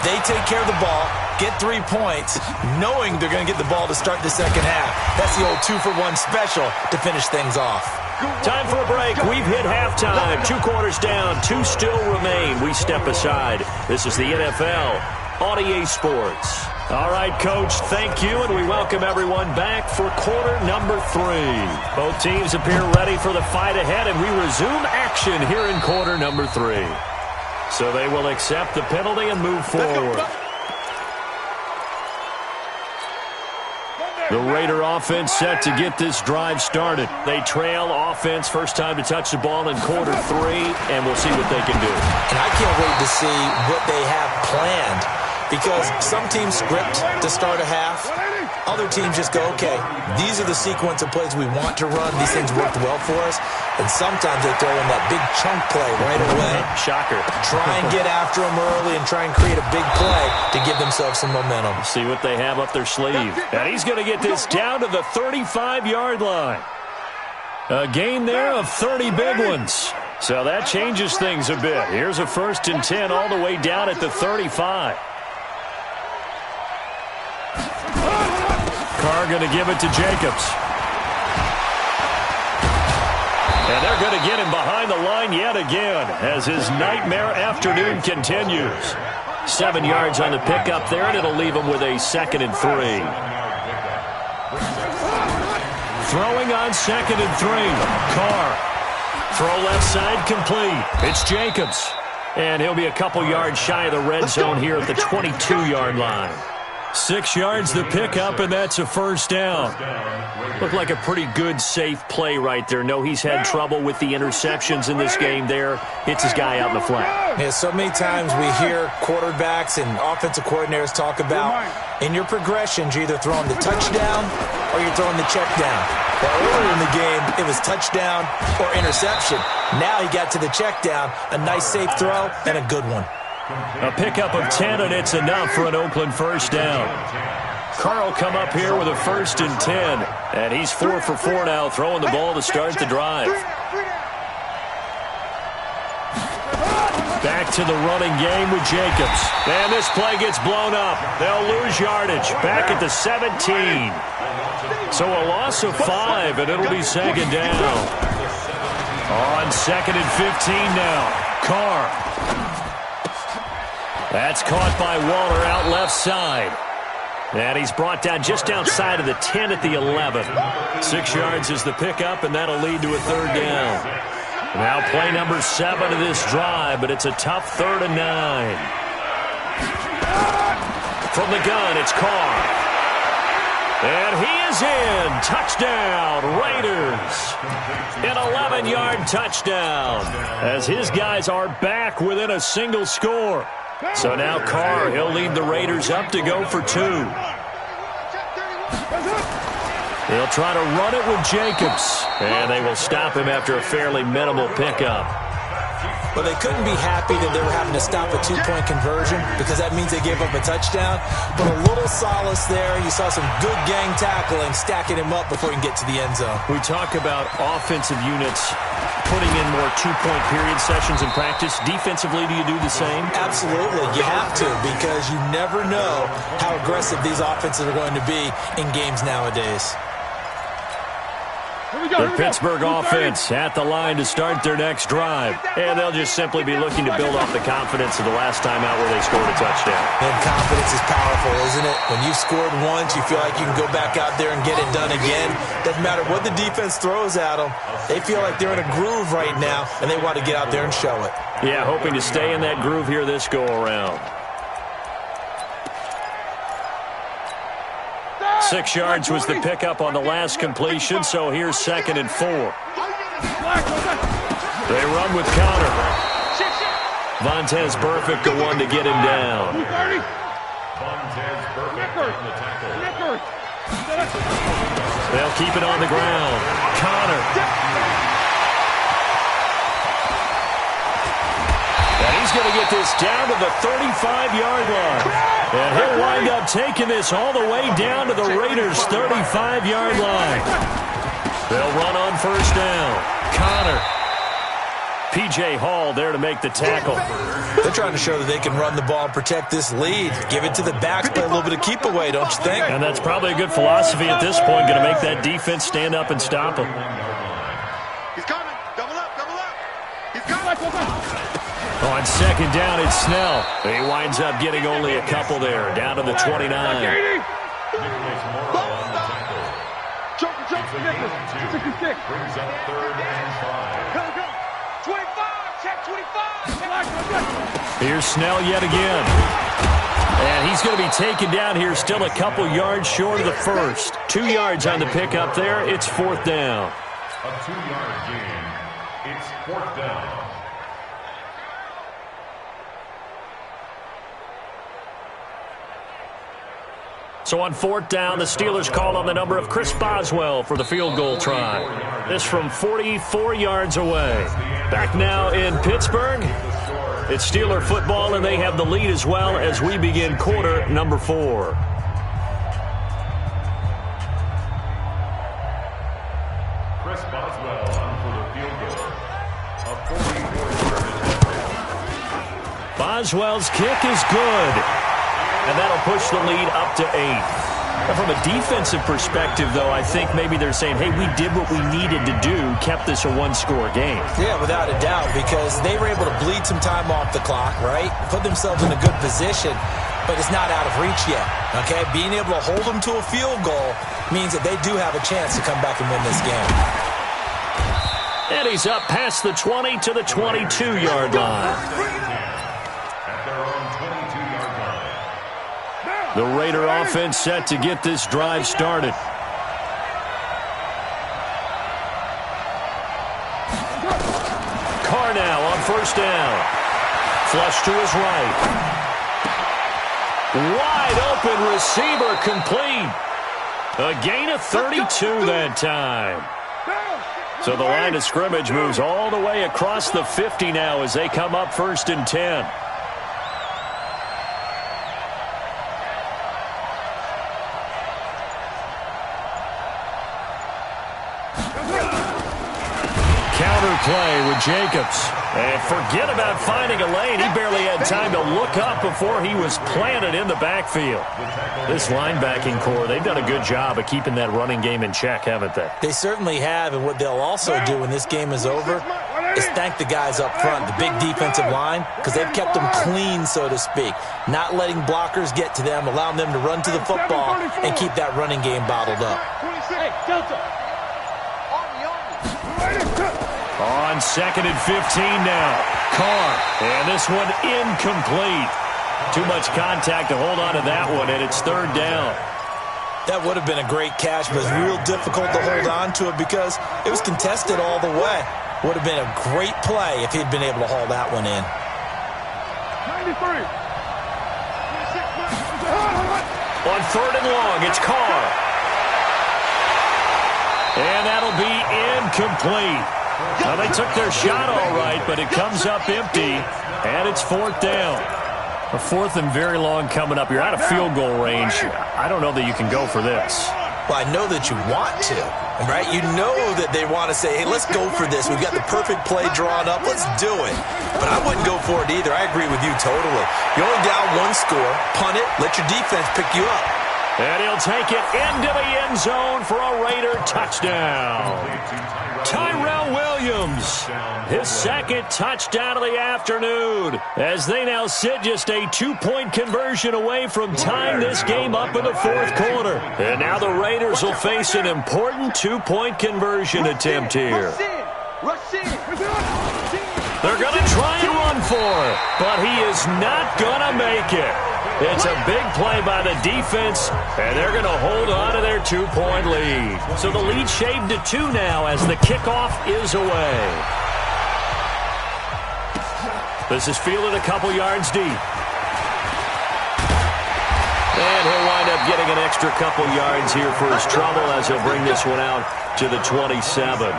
They take care of the ball, get 3 points, knowing they're going to get the ball to start the second half. That's the old 2-for-1 special to finish things off. Time for a break. We've hit halftime. 2 quarters down, 2 still remain. We step aside. This is the NFL on EA Sports. All right, Coach, thank you, and we welcome everyone back for quarter number 3. Both teams appear ready for the fight ahead, and we resume action here in quarter number 3. So they will accept the penalty and move forward. The Raider offense set to get this drive started. They trail offense, first time to touch the ball in quarter 3, and we'll see what they can do. And I can't wait to see what they have planned, because some teams script to start a half. Other teams just go, okay, these are the sequence of plays we want to run. These things worked well for us. And sometimes they throw in that big chunk play right away. Shocker. Try and get after them early and try and create a big play to give themselves some momentum. See what they have up their sleeve. And he's going to get this down to the 35-yard line. A gain there of 30 big ones. So that changes things a bit. Here's a 1st and 10 all the way down at the 35. Carr going to give it to Jacobs. And they're going to get him behind the line yet again as his nightmare afternoon continues. 7 yards on the pickup there, and it'll leave him with a 2nd and 3. Throwing on 2nd and 3. Carr. Throw left side complete. It's Jacobs. And he'll be a couple yards shy of the red zone here at the 22-yard line. 6 yards the pickup, and that's a first down. Looked like a pretty good, safe play right there. No, he's had trouble with the interceptions in this game there. Hits his guy out in the flat. Yeah, so many times we hear quarterbacks and offensive coordinators talk about in your progressions, you're either throwing the touchdown or you're throwing the check down. Well, earlier in the game, it was touchdown or interception. Now he got to the check down, a nice safe throw, and a good one. A pickup of 10, and it's enough for an Oakland first down. Carr will come up here with a 1st and 10. And he's 4 for 4 now, throwing the ball to start the drive. Back to the running game with Jacobs. And this play gets blown up. They'll lose yardage. Back at the 17. So a loss of 5, and it'll be 2nd down. On 2nd and 15 now. Carr. That's caught by Waller out left side. And he's brought down just outside of the 10 at the 11. 6 yards is the pickup, and that'll lead to a 3rd down. Now play number 7 of this drive, but it's a tough 3rd and 9. From the gun, it's Carr. And he is in. Touchdown, Raiders. An 11-yard touchdown as his guys are back within a single score. So now Carr, he'll lead the Raiders up to go for 2. They'll try to run it with Jacobs, and they will stop him after a fairly minimal pickup. Well, they couldn't be happy that they were having to stop a 2-point conversion because that means they gave up a touchdown. But a little solace there. You saw some good gang tackling, stacking him up before he can get to the end zone. We talk about offensive units putting in more 2-point period sessions in practice. Defensively, do you do the same? Absolutely. You have to because you never know how aggressive these offenses are going to be in games nowadays. The Pittsburgh offense at the line to start their next drive. And they'll just simply be looking to build off the confidence of the last time out where they scored a touchdown. And confidence is powerful, isn't it? When you've scored once, you feel like you can go back out there and get it done again. Doesn't matter what the defense throws at them. They feel like they're in a groove right now, and they want to get out there and show it. Yeah, hoping to stay in that groove here this go-around. 6 yards was the pickup on the last completion, so here's 2nd and 4. They run with Connor. Vontez Burfict, the one to get him down. Vontez Burfict on the tackle. They'll keep it on the ground. Connor. And he's going to get this down to the 35-yard line. And he'll wind up taking this all the way down to the Raiders' 35-yard line. They'll run on 1st down. Connor. P.J. Hall there to make the tackle. They're trying to show that they can run the ball and protect this lead. Give it to the backs, play a little bit of keep away, don't you think? And that's probably a good philosophy at this point, going to make that defense stand up and stop him. He's coming. Double up, double up. He's coming. On 2nd down, it's Snell. He winds up getting only a couple there, down to the 29. Nicholas Morrow on the tackle. Choke, Nicholas. 66. Brings up 3rd and 5. Go. 25, check 25. Here's Snell yet again. And he's going to be taken down here, still a couple yards short of the first. 2 yards on the pickup there. It's 4th down. A 2-yard gain. It's 4th down. So on 4th down, the Steelers call on the number of Chris Boswell for the field goal try. This from 44 yards away. Back now in Pittsburgh. It's Steeler football, and they have the lead as well as we begin quarter number 4. Chris Boswell on for the field goal. A 44-yard. Boswell's kick is good. And that'll push the lead up to 8. And from a defensive perspective, though, I think maybe they're saying, hey, we did what we needed to do, kept this a 1-score game. Yeah, without a doubt, because they were able to bleed some time off the clock, right? Put themselves in a good position, but it's not out of reach yet, okay? Being able to hold them to a field goal means that they do have a chance to come back and win this game. And he's up past the 20 to the 22-yard line. The Raider offense set to get this drive started. Carr now on 1st down. Flush to his right. Wide open receiver complete. A gain of 32 that time. So the line of scrimmage moves all the way across the 50 now as they come up 1st and 10. Counter play with Jacobs. And forget about finding a lane. He barely had time to look up before he was planted in the backfield. This linebacking core, they've done a good job of keeping that running game in check, haven't they? They certainly have, and what they'll also do when this game is over is thank the guys up front, the big defensive line, because they've kept them clean, so to speak. Not letting blockers get to them, allowing them to run to the football and keep that running game bottled up. Hey, Delta. On 2nd and 15 now. Carr. And this one incomplete. Too much contact to hold on to that one, and it's 3rd down. That would have been a great catch, but it was real difficult to hold on to it because it was contested all the way. Would have been a great play if he'd been able to haul that one in. 93. On 3rd and long, it's Carr. And that'll be incomplete. Now, they took their shot all right, but it comes up empty, and it's 4th down. A 4th and very long coming up. You're out of field goal range. I don't know that you can go for this. Well, I know that you want to, right? You know that they want to say, hey, let's go for this. We've got the perfect play drawn up. Let's do it. But I wouldn't go for it either. I agree with you totally. You're only down 1 score. Punt it. Let your defense pick you up. And he'll take it into the end zone for a Raider touchdown. Tyrell Williams, his 2nd touchdown of the afternoon, as they now sit just a 2-point conversion away from tying this game up in the 4th quarter. And now the Raiders will face an important 2-point conversion attempt here. They're going to try and run for it, but he is not going to make it. It's a big play by the defense, and they're going to hold on to their 2-point lead. So the lead shaved to 2 now as the kickoff is away. This is fielded a couple yards deep. And he'll wind up getting an extra couple yards here for his trouble as he'll bring this one out to the 27.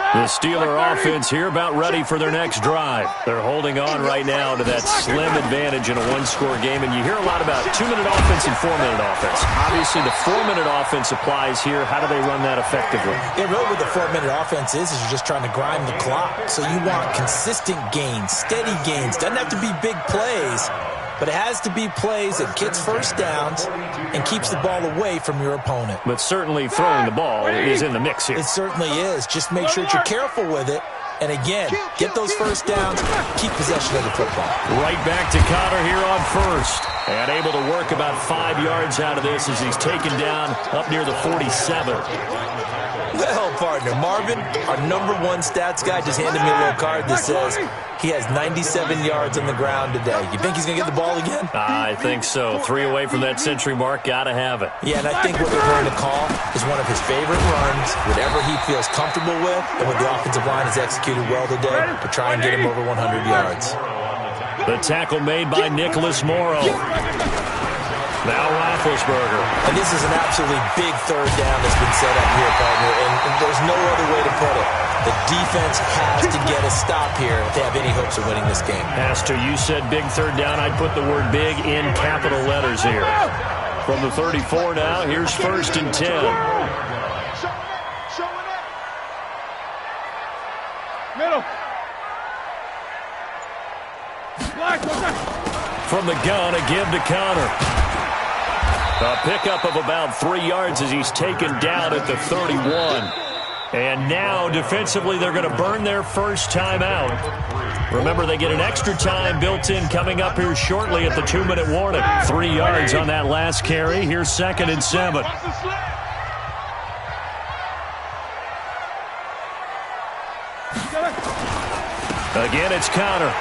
The Steeler offense here about ready for their next drive. They're holding on right now to that slim advantage in a 1-score game, and you hear a lot about 2-minute offense and 4-minute offense. Obviously, the 4-minute offense applies here. How do they run that effectively? Yeah, really what the 4-minute offense is you're just trying to grind the clock. So you want consistent gains, steady gains. Doesn't have to be big plays, but it has to be plays that gets first downs and keeps the ball away from your opponent. But certainly throwing the ball is in the mix here. It certainly is. Just make sure that you're careful with it. And again, get those first downs, keep possession of the football. Right back to Connor here on 1st. And able to work about 5 yards out of this as he's taken down up near the 47. Well, partner, Marvin, our #1 stats guy, just handed me a little card that says he has 97 yards on the ground today. You think he's going to get the ball again? I think so. 3 away from that century mark. Got to have it. Yeah, and I think what they're going to call is one of his favorite runs, whatever he feels comfortable with, and what the offensive line has executed well today to try and get him over 100 yards. The tackle made by Nicholas Morrow. Now Roethlisberger. And this is an absolutely big 3rd down that's been set up here, partner, and there's no other way to put it. The defense has to get a stop here if they have any hopes of winning this game. Has to. You said big 3rd down. I'd put the word big in capital letters here. From the 34 now, here's 1st and 10. Middle. From the gun, a give to Connor. A pickup of about 3 yards as he's taken down at the 31. And now, defensively, they're going to burn their first time out. Remember, they get an extra time built in coming up here shortly at the 2-minute warning. 3 yards on that last carry. Here's 2nd and 7. Again, it's Connor.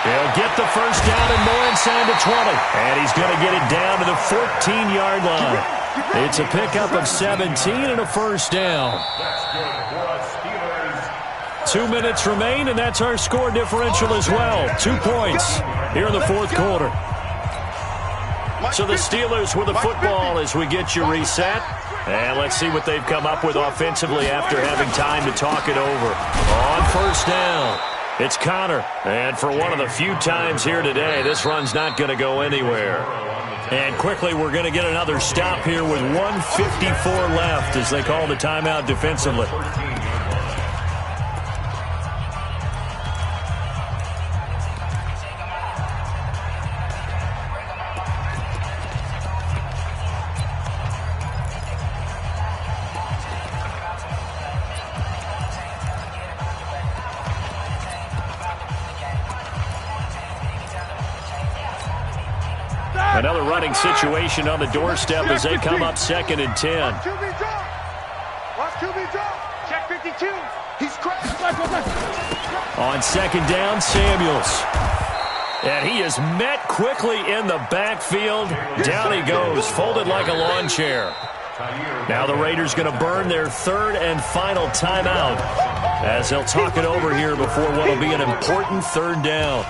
He'll get the first down and more inside the 20. And he's going to get it down to the 14-yard line. It's a pickup of 17 and a first down. 2 minutes remain, and that's our score differential as well. 2 points here in the 4th quarter. So the Steelers with the football as we get you reset. And let's see what they've come up with offensively after having time to talk it over. On first down, it's Connor. And for one of the few times here today, this run's not going to go anywhere. And quickly, we're going to get another stop here with 1:54 left as they call the timeout defensively. Another running situation on the doorstep as they come up 2nd and 10. Watch QB drop. Check 52. He's crashed. On 2nd down, Samuels. And he is met quickly in the backfield. Down he goes, folded like a lawn chair. Now the Raiders going to burn their 3rd and final timeout as they'll talk it over here before what will be an important 3rd down.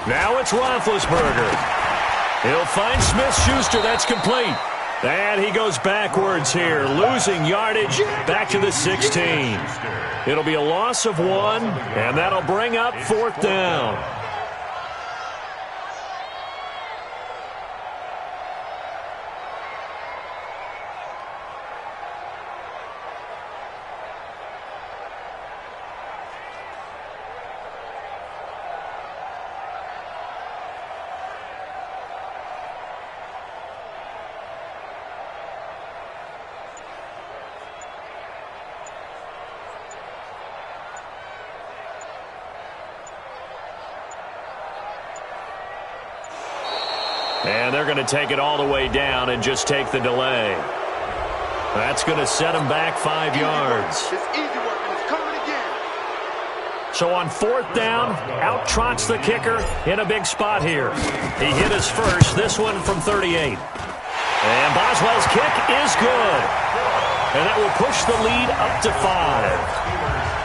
Now it's Roethlisberger. He'll find Smith-Schuster. That's complete. And he goes backwards here, losing yardage back to the 16. It'll be a loss of 1, and that'll bring up 4th down. And they're going to take it all the way down and just take the delay. That's going to set him back 5 yards. It's easy work, and it's coming again. So on 4th down, out trots the kicker in a big spot here. He hit his first, this one from 38. And Boswell's kick is good. And that will push the lead up to 5.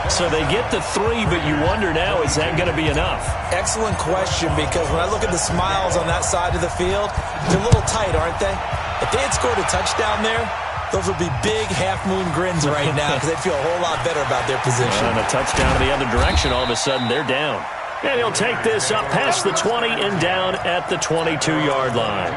So they get the 3, but you wonder now, is that going to be enough? Excellent question, because when I look at the smiles on that side of the field, they're a little tight, aren't they? If they had scored a touchdown there, those would be big half-moon grins right now because they'd feel a whole lot better about their position. And a touchdown in the other direction, all of a sudden they're down. And he'll take this up past the 20 and down at the 22-yard line.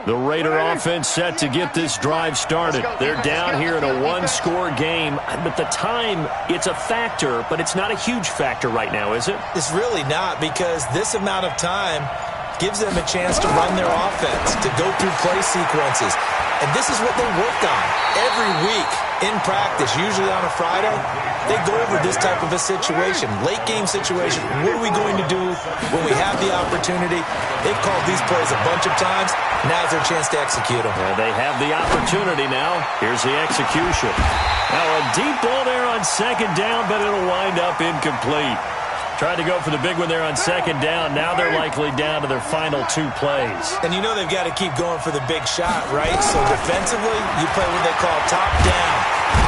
The Raider offense set to get this drive started. They're down here in a 1-score game. But the time, it's a factor, but it's not a huge factor right now, is it? It's really not, because this amount of time gives them a chance to run their offense, to go through play sequences. And this is what they work on every week in practice, usually on a Friday. They go over this type of a situation, late game situation. What are we going to do when we have the opportunity? They've called these plays a bunch of times. Now's their chance to execute them. Well, they have the opportunity now. Here's the execution. Now a deep ball there on 2nd down, but it'll wind up incomplete. Tried to go for the big one there on 2nd down. Now they're likely down to their final 2 plays. And you know they've got to keep going for the big shot, right? So defensively, you play what they call top down.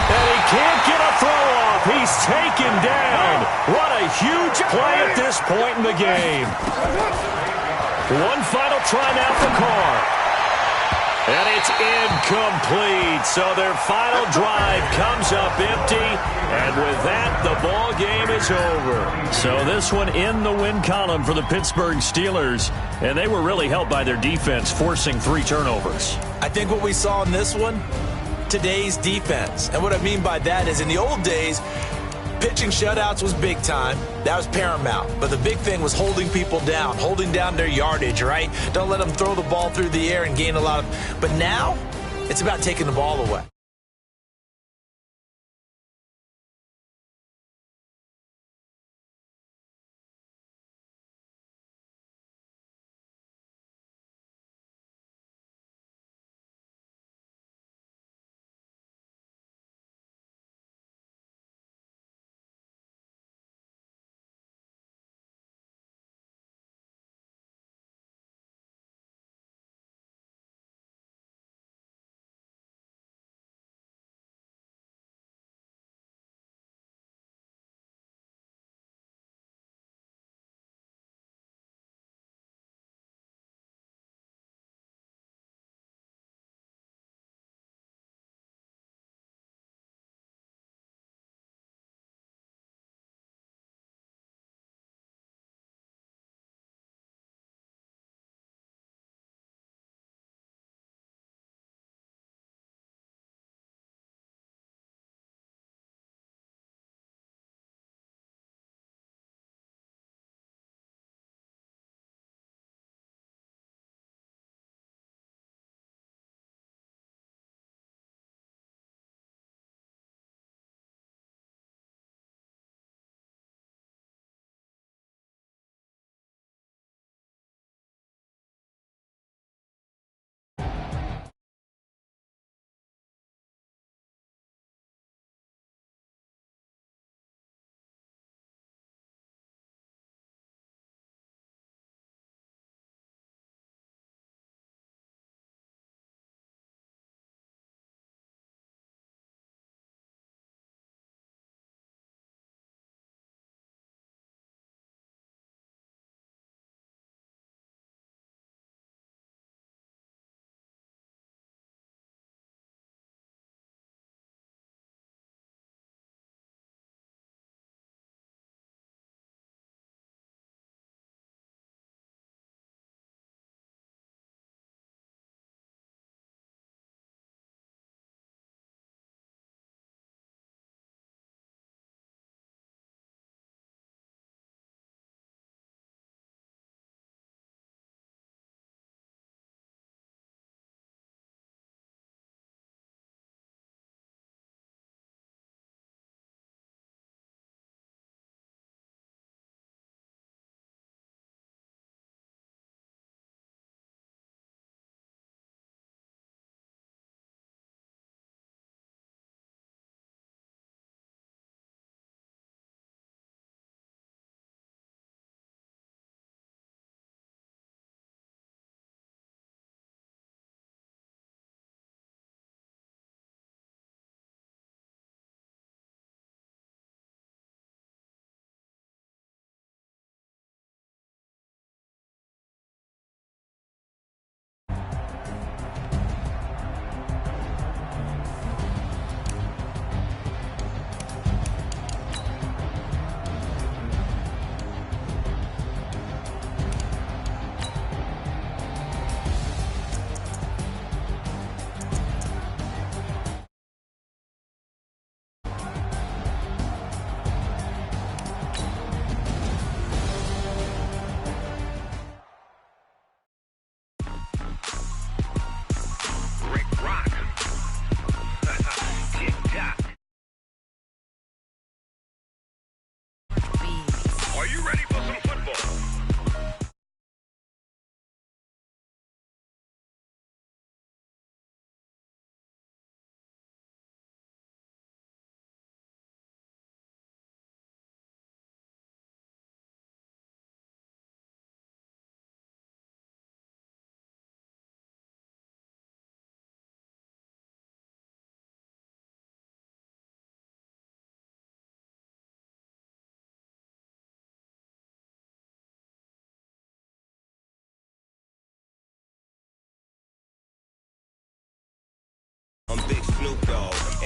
And he can't get a throw off. He's taken down. What a huge play at this point in the game. One final try now for Carr. And it's incomplete. So their final drive comes up empty. And with that, the ball game is over. So this one in the win column for the Pittsburgh Steelers. And they were really helped by their defense, forcing 3 turnovers. I think what we saw in this one, today's defense. And what I mean by that is in the old days, pitching shutouts was big time. That was paramount. But the big thing was holding people down, holding down their yardage, right? Don't let them throw the ball through the air and gain a lot of... But now, it's about taking the ball away.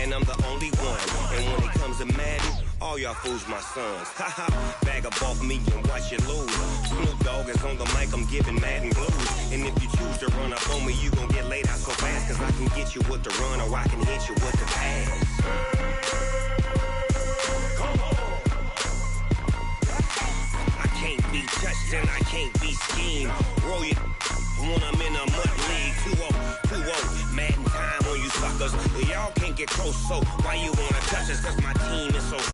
and I'm the only one. And when it comes to Madden, all y'all fools my sons. Haha, bag up off me and watch you lose. Snoop Dogg is on the mic, I'm giving Madden blues. And if you choose to run up on me, you gon' get laid out so fast. Cause I can get you with the run or I can hit you with the pass. I can't be touched and I can't be schemed. Roll you when I'm in a mud league. 2-0, Madden time on you suckers. Y'all can't get close, so why you wanna touch us? Cause my team is so